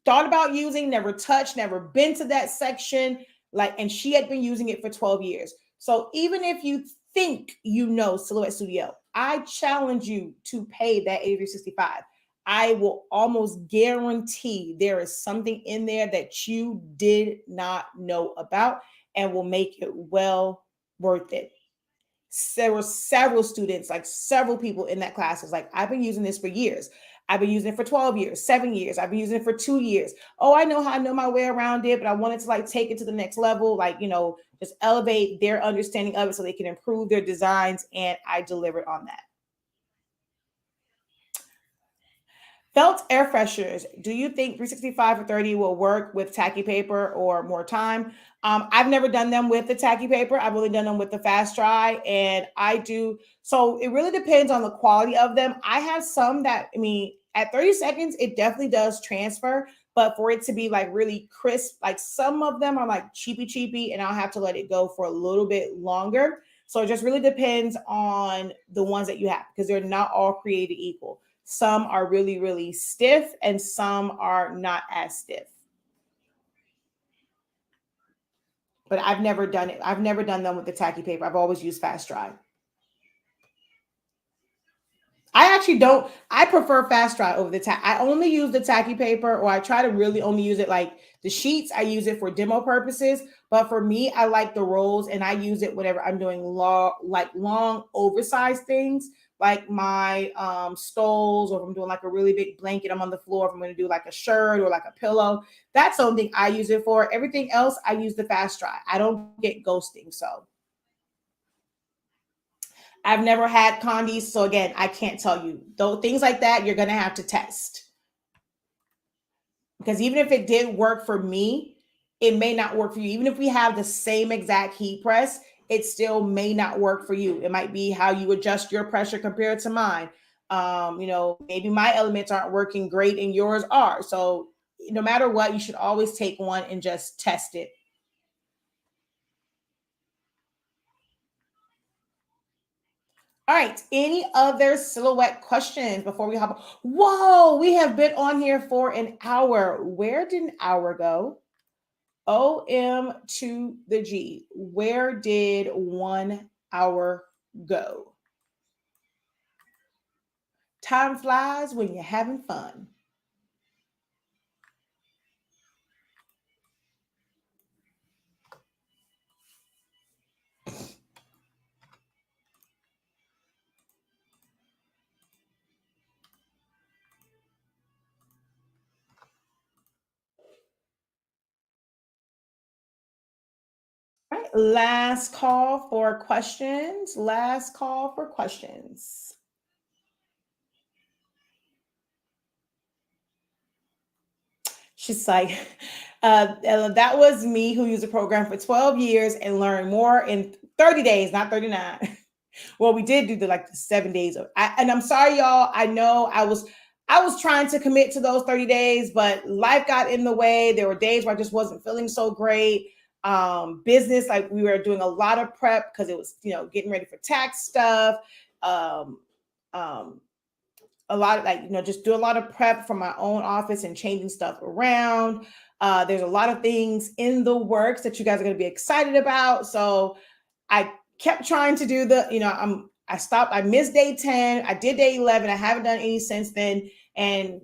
thought about using, never touched, never been to that section. And she had been using it for 12 years. So even if you think Silhouette Studio, I challenge you to pay that $83.65. I will almost guarantee there is something in there that you did not know about and will make it well worth it. There were several students, like several people in that class was like, I've been using this for years. I've been using it for 12 years, 7 years. I've been using it for 2 years. Oh, I know my way around it, but I wanted to take it to the next level, just elevate their understanding of it so they can improve their designs. And I delivered on that. Felt air fresheners. Do you think 365 or 30 will work with tacky paper or more time? I've never done them with the tacky paper. I've only done them with the fast dry, and I do. So it really depends on the quality of them. I have some that, I mean, at 30 seconds, it definitely does transfer, but for it to be like really crisp, like some of them are like cheapy, and I'll have to let it go for a little bit longer. So it just really depends on the ones that you have because they're not all created equal. Some are really, really stiff and some are not as stiff. But I've never done it. I've never done them with the tacky paper. I've always used fast dry. I actually don't. I prefer fast dry over the tack. I only use the tacky paper, or I try to really only use it like the sheets. I use it for demo purposes, but for me, I like the rolls, and I use it whenever I'm doing long, oversized things, like my stoles, or if I'm doing like a really big blanket, I'm on the floor. If I'm going to do like a shirt or like a pillow, that's something I use it for. Everything else, I use the fast dry. I don't get ghosting, so. I've never had condies, so again, I can't tell you. Though things like that, you're gonna have to test because even if it did work for me, it may not work for you. Even if we have the same exact heat press, it still may not work for you. It might be how you adjust your pressure compared to mine. Maybe my elements aren't working great and yours are. So no matter what, you should always take one and just test it. All right. Any other silhouette questions before we hop? Whoa, we have been on here for an hour. Where did an hour go? OM to the G. Where did 1 hour go? Time flies when you're having fun. All right. Last call for questions. Last call for questions. She's like, that was me who used the program for 12 years and learned more in 30 days, not 39. Well, we did do the 7 days and I'm sorry, y'all. I know I was trying to commit to those 30 days, but life got in the way. There were days where I just wasn't feeling so great. Business, like we were doing a lot of prep because it was, getting ready for tax stuff. Um, um, a lot of just do a lot of prep for my own office and changing stuff around. There's a lot of things in the works that you guys are going to be excited about. So I kept trying to do I stopped, I missed day 10. I did day 11. I haven't done any since then. And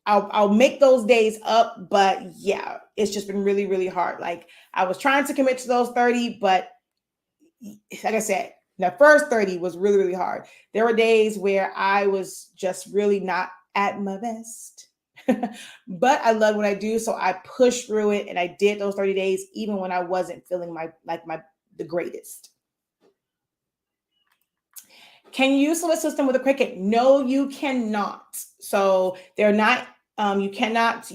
I'll make those days up, but yeah, it's just been really, really hard. Like I was trying to commit to those 30, but like I said, the first 30 was really, really hard. There were days where I was just really not at my best. But I love what I do. So I pushed through it and I did those 30 days, even when I wasn't feeling the greatest. Can you use Silhouette System with a Cricut? No, you cannot. So they're not, you cannot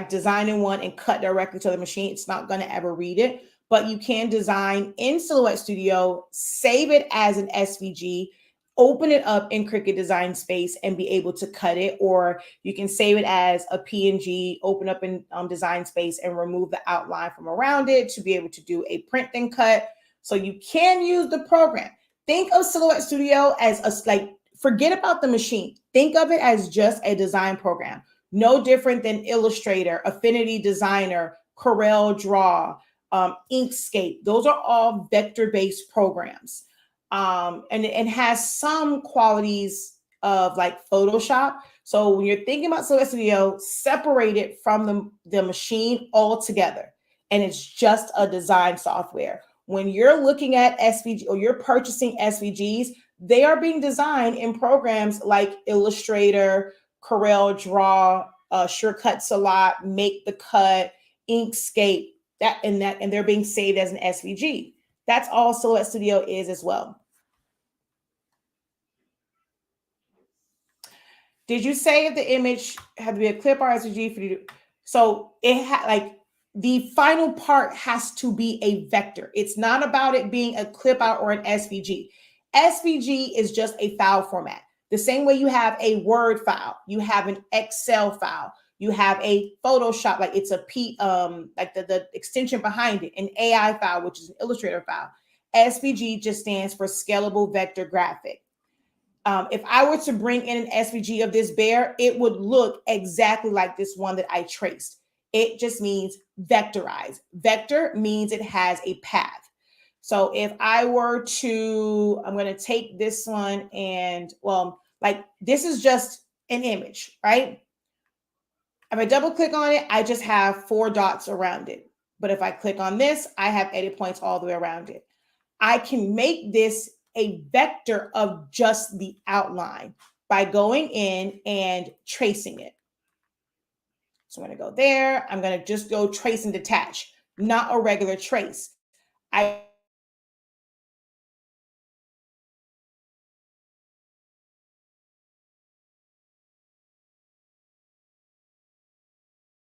design in one and cut directly to the machine. It's not going to ever read it, but you can design in Silhouette Studio, save it as an SVG, open it up in Cricut Design Space and be able to cut it, or you can save it as a PNG, open up in Design Space and remove the outline from around it to be able to do a print and cut. So you can use the program. Think of Silhouette Studio as forget about the machine. Think of it as just a design program. No different than Illustrator, Affinity Designer, Corel Draw, Inkscape. Those are all vector-based programs. And has some qualities of like Photoshop. So when you're thinking about Silhouette Studio, separate it from the machine altogether. And it's just a design software. When you're looking at SVG or you're purchasing SVGs, they are being designed in programs like Illustrator, Corel Draw, Sure Cuts a Lot, Make the Cut, Inkscape, and they're being saved as an SVG. That's all Silhouette Studio is as well. Did you say if the image had to be a clip or SVG for you to, so it had like the final part has to be a vector. It's not about it being a clip out or an SVG. SVG is just a file format. The same way you have a Word file, you have an Excel file, you have a Photoshop, like it's a like the extension behind it, an AI file, which is an Illustrator file. SVG just stands for scalable vector graphic. If I were to bring in an SVG of this bear, it would look exactly like this one that I traced. It just means vectorized. Vector means it has a path. So if I were to, I'm going to take this one and, well, like this is just an image, right? If I double click on it, I just have 4 dots around it. But if I click on this, I have edit points all the way around it. I can make this a vector of just the outline by going in and tracing it. So I'm going to go there. I'm going to just go trace and detach, not a regular trace. I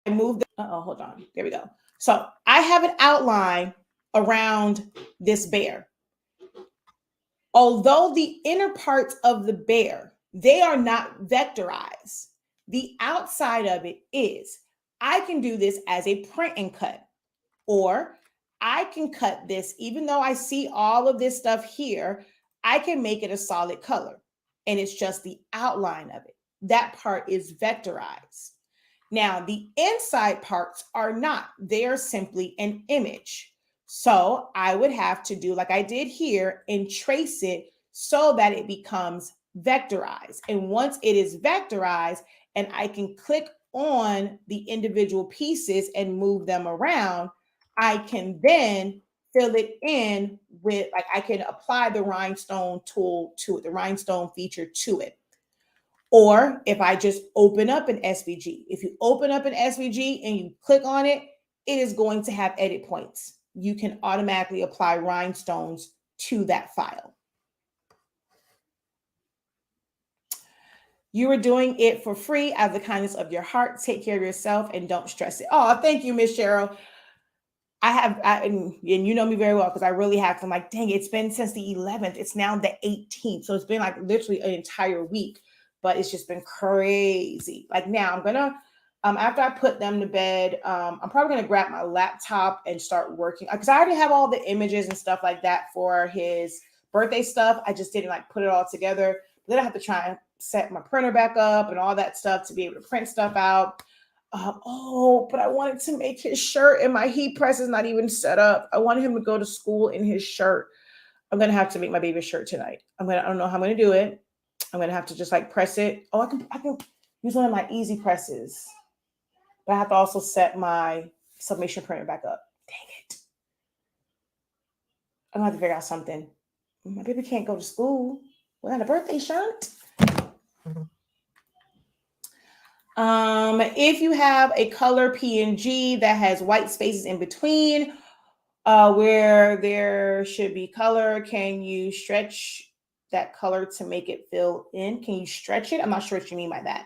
moved. Hold on. There we go. So I have an outline around this bear. Although the inner parts of the bear, they are not vectorized. The outside of it is. I can do this as a print and cut, or I can cut this, even though I see all of this stuff here, I can make it a solid color. And it's just the outline of it. That part is vectorized. Now, the inside parts are not, they're simply an image. So I would have to do like I did here and trace it so that it becomes vectorized. And once it is vectorized and I can click on the individual pieces and move them around, I can then fill it in with, like I can apply the rhinestone tool to it, the rhinestone feature to it. Or if I just open up an SVG, if you open up an SVG and you click on it, it is going to have edit points. You can automatically apply rhinestones to that file. You are doing it for free out of the kindness of your heart. Take care of yourself and don't stress it. Oh, thank you, Miss Cheryl. And you know me very well because I really have. I'm like, dang, it's been since the 11th. It's now the 18th. So it's been like literally an entire week, but it's just been crazy. Like now I'm going to, after I put them to bed, I'm probably going to grab my laptop and start working because I already have all the images and stuff like that for his birthday stuff. I just didn't like put it all together. Then I have to try and set my printer back up and all that stuff to be able to print stuff out. But I wanted to make his shirt and my heat press is not even set up. I wanted him to go to school in his shirt. I'm going to have to make my baby shirt tonight. I don't know how I'm going to do it. I'm going to have to just like press it. Oh, I can use one of my easy presses, but I have to also set my submission printer back up. Dang it. I'm going to have to figure out something. My baby can't go to school without a birthday shirt. If you have a color PNG that has white spaces in between where there should be color, can you stretch that color to make it fill in? Can you stretch it? I'm not sure what you mean by that.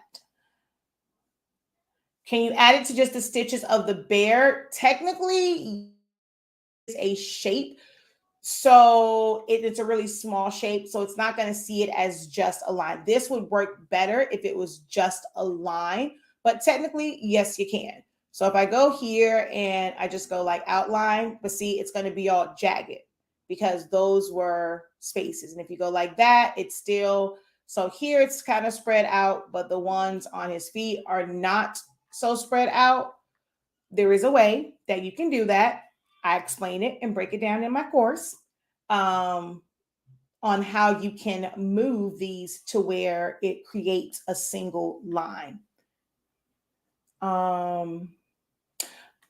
Can you add it to just the stitches of the bear? Technically, it's a shape. So it's a really small shape. So it's not going to see it as just a line. This would work better if it was just a line. But technically, yes, you can. So if I go here and I just go like outline, but see, it's going to be all jagged because those were spaces. And if you go like that, it's still, so here it's kind of spread out, but the ones on his feet are not so spread out. There is a way that you can do that. I explain it and break it down in my course on how you can move these to where it creates a single line. Oh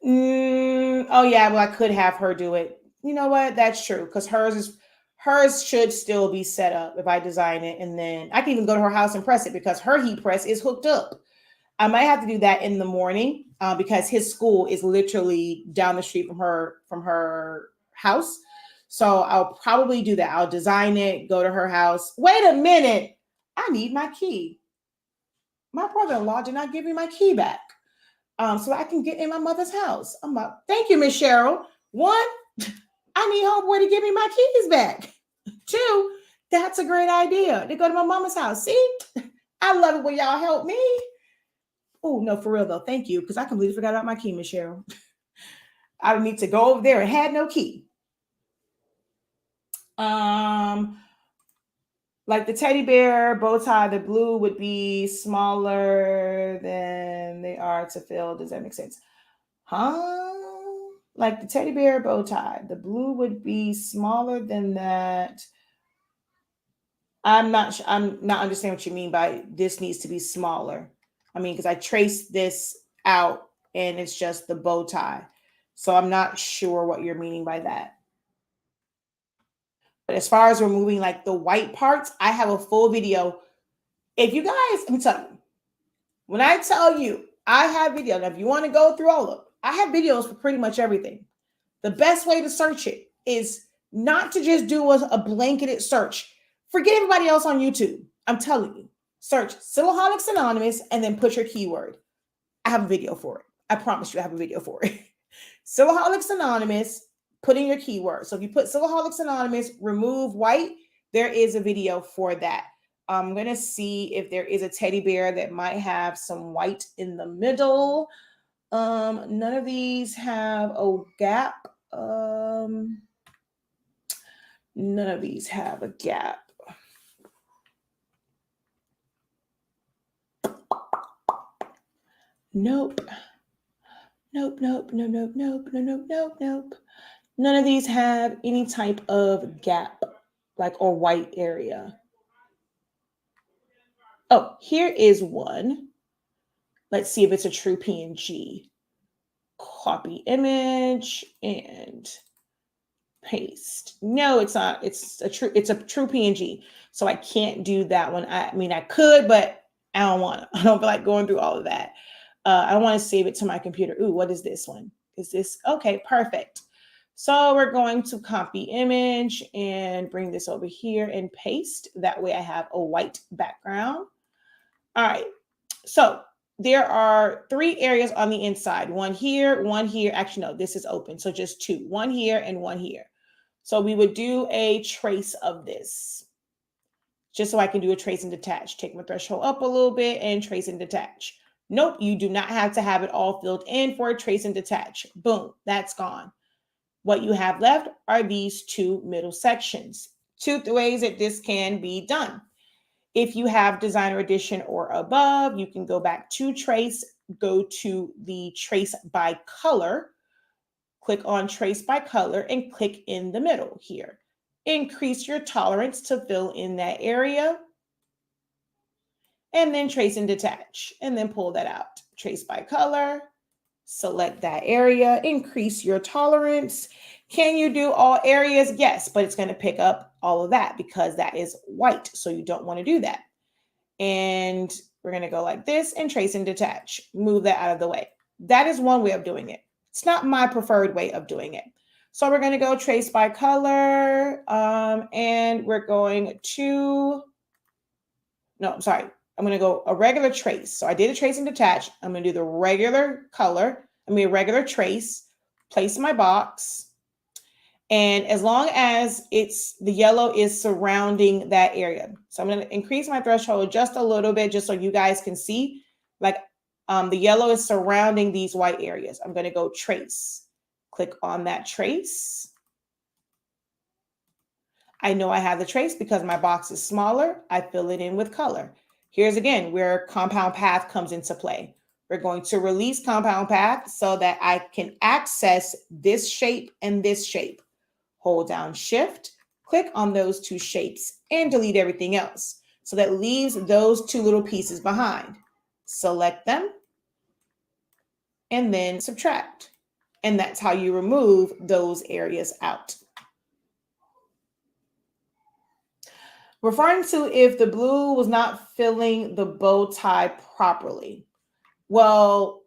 yeah, well I could have her do it. You know what? That's true because hers should still be set up if I design it, and then I can even go to her house and press it because her heat press is hooked up. I might have to do that in the morning because his school is literally down the street from her house. So I'll probably do that. I'll design it, go to her house. Wait a minute. I need my key. my brother-in-law did not give me my key back. So I can get in my mother's house. I'm like, thank you, Miss Cheryl. One, I need homeboy to give me my keys back. Two, that's a great idea to go to my mama's house. See, I love it when y'all help me. Oh, no, for real though. Thank you. Because I completely forgot about my key, Miss Cheryl. I would need to go over there and had no key. Like the teddy bear bow tie, the blue would be smaller than they are to fill. Does that make sense? Huh? Like the teddy bear bow tie, the blue would be smaller than that. I'm not understanding what you mean by this needs to be smaller. I mean, because I traced this out and it's just the bow tie. So I'm not sure what you're meaning by that. But as far as removing like the white parts, I have a full video. If you guys, let me tell you, when I tell you I have videos, now if you want to go through all of them, I have videos for pretty much everything. The best way to search it is not to just do a blanketed search. Forget everybody else on YouTube. I'm telling you, search Silaholics Anonymous and then put your keyword. I have a video for it. I promise you I have a video for it. Silaholics Anonymous, put in your keyword. So if you put Silaholics Anonymous, remove white, there is a video for that. I'm going to see if there is a teddy bear that might have some white in the middle. None of these have a gap. None of these have a gap. Nope. Nope. None of these have any type of gap, like or white area. Oh, here is one. Let's see if it's a true PNG. Copy image and paste. No, it's not. It's a true PNG. So I can't do that one. I mean, I could, but I don't want to. I don't feel like going through all of that. I want to save it to my computer. Ooh, what is this one? Is this okay? Perfect. So we're going to copy image and bring this over here and paste. That way I have a white background. All right. So there are 3 areas on the inside. One here, one here. Actually, no, this is open. So just 2. One here and one here. So we would do a trace of this. Just so I can do a trace and detach. Take my threshold up a little bit and trace and detach. Nope, you do not have to have it all filled in for a trace and detach. Boom, that's gone. What you have left are these 2 middle sections. 2 ways that this can be done. If you have Designer Edition or above, you can go back to Trace, go to the Trace by Color, click on Trace by Color, and click in the middle here. Increase your tolerance to fill in that area, and then trace and detach, and then pull that out. Trace by color, select that area, increase your tolerance. Can you do all areas? Yes, but it's going to pick up all of that because that is white, so you don't want to do that. And we're going to go like this and trace and detach. Move that out of the way. That is one way of doing it. It's not my preferred way of doing it. So we're going to go trace by color, and we're going to, no, I'm sorry. I'm going to go a regular trace. So I did a trace and detach. I'm going to do the regular color. Regular trace, place my box. And as long as the yellow is surrounding that area. So I'm going to increase my threshold just a little bit, just so you guys can see, like the yellow is surrounding these white areas. I'm going to go trace. Click on that trace. I know I have the trace because my box is smaller. I fill it in with color. Here's again where compound path comes into play. We're going to release compound path so that I can access this shape and this shape. Hold down Shift, click on those 2 shapes and delete everything else. So that leaves those 2 little pieces behind. Select them and then subtract. And that's how you remove those areas out. Referring to if the blue was not filling the bow tie properly. Well,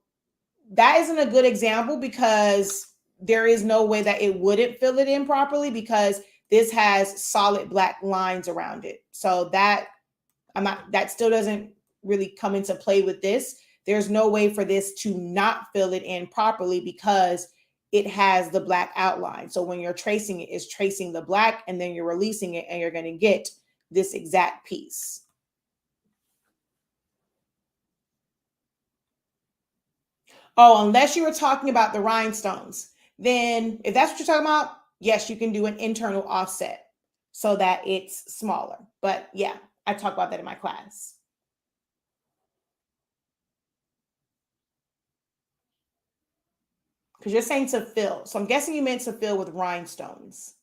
that isn't a good example because there is no way that it wouldn't fill it in properly because this has solid black lines around it. So that still doesn't really come into play with this. There's no way for this to not fill it in properly because it has the black outline. So when you're tracing it, it's tracing the black and then you're releasing it and you're going to get this exact piece. Oh, unless you were talking about the rhinestones, then if that's what you're talking about, yes, you can do an internal offset so that it's smaller. But yeah, I talk about that in my class. Because you're saying to fill. So I'm guessing you meant to fill with rhinestones.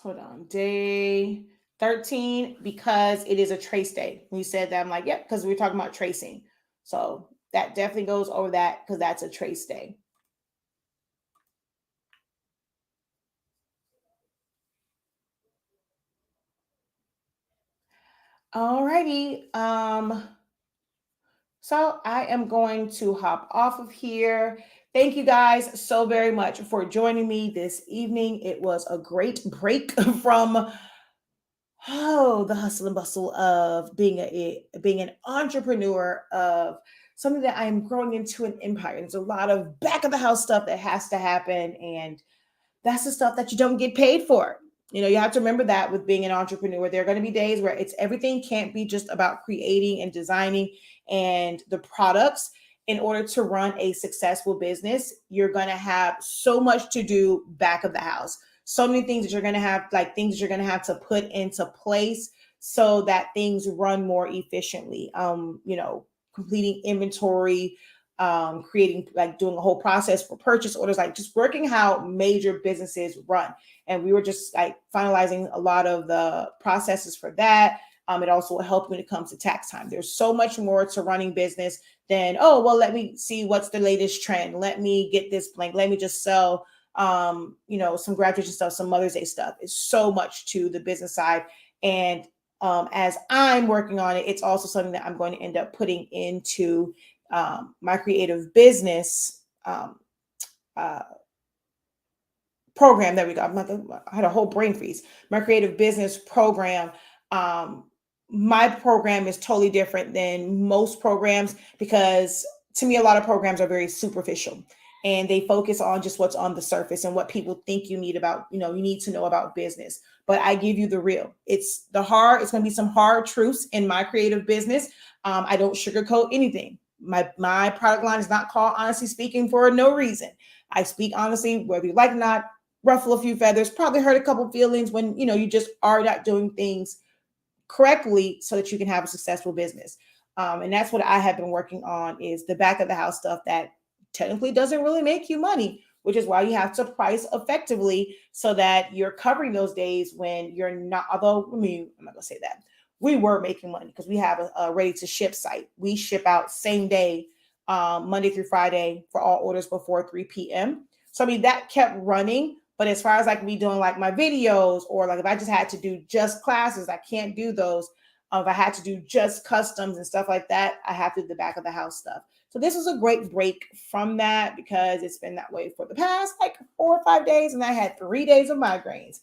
Hold on. Day 13, because it is a trace day. When you said that, I'm like, yep, because we're talking about tracing. So that definitely goes over that because that's a trace day. Alrighty. So I am going to hop off of here. Thank you guys so very much for joining me this evening. It was a great break from the hustle and bustle of being an entrepreneur, of something that I am growing into an empire. There's a lot of back of the house stuff that has to happen, and that's the stuff that you don't get paid for. You have to remember that with being an entrepreneur, there are going to be days where it's everything can't be just about creating and designing and the products. In order to run a successful business, you're going to have so much to do back of the house. So many things that you're going to have, like things that you're going to have to put into place so that things run more efficiently. Completing inventory, creating, like doing a whole process for purchase orders, like just working how major businesses run. And we were just like finalizing a lot of the processes for that. It also will help when it comes to tax time. There's so much more to running business than, oh, well, let me see what's the latest trend. Let me get this blank. Let me just sell, some graduation stuff, some Mother's Day stuff. It's so much to the business side. And as I'm working on it, it's also something that I'm going to end up putting into my creative business uh, program. There we go. I had a whole brain freeze. My creative business program. Um, my program is totally different than most programs because to me, a lot of programs are very superficial and they focus on just what's on the surface and what people think you need about, you need to know about business. But I give you the real. It's going to be some hard truths in my creative business. I don't sugarcoat anything. My product line is not called Honestly Speaking for no reason. I speak honestly, whether you like it or not, ruffle a few feathers, probably hurt a couple feelings when you just are not doing things correctly so that you can have a successful business. And that's what I have been working on, is the back of the house stuff that technically doesn't really make you money, which is why you have to price effectively so that you're covering those days when you're not. Although, I'm not gonna say that. We were making money because we have a ready to ship site. We ship out same day, Monday through Friday for all orders before 3 p.m. So that kept running. But as far as like me doing like my videos, or like if I just had to do just classes, I can't do those. If I had to do just customs and stuff like that, I have to do the back of the house stuff. So this was a great break from that because it's been that way for the past like 4 or 5 days. And I had 3 days of migraines.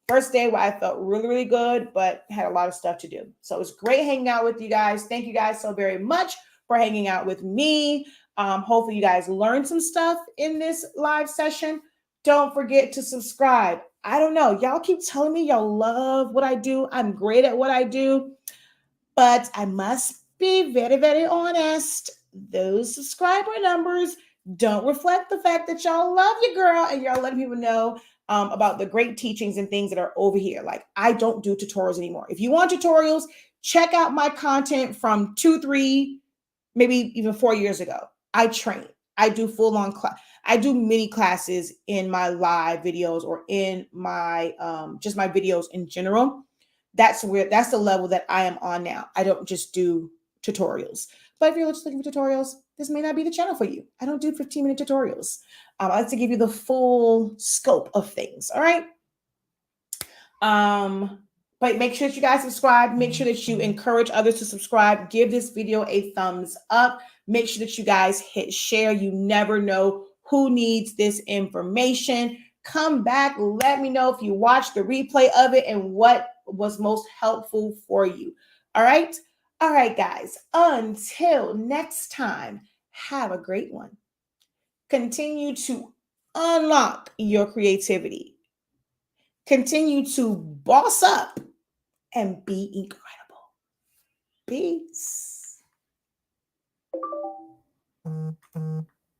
First day where I felt really, really good, but had a lot of stuff to do. So it was great hanging out with you guys. Thank you guys so very much for hanging out with me. Hopefully you guys learned some stuff in this live session. Don't forget to subscribe. I don't know. Y'all keep telling me y'all love what I do. I'm great at what I do. But I must be very, very honest. Those subscriber numbers don't reflect the fact that y'all love your girl and y'all letting people know about the great teachings and things that are over here. Like, I don't do tutorials anymore. If you want tutorials, check out my content from 2, 3, maybe even 4 years ago. I train. I do full-on class. I do mini classes in my live videos or in my just my videos in general. That's the level that I am on now. I don't just do tutorials. But if you're just looking for tutorials, this may not be the channel for you. I don't do 15-minute tutorials. I like to give you the full scope of things. All right. But make sure that you guys subscribe. Make sure that you encourage others to subscribe. Give this video a thumbs up. Make sure that you guys hit share. You never know who needs this information. Come back. Let me know if you watched the replay of it and what was most helpful for you. All right? All right, guys. Until next time, have a great one. Continue to unlock your creativity. Continue to boss up and be incredible. Peace.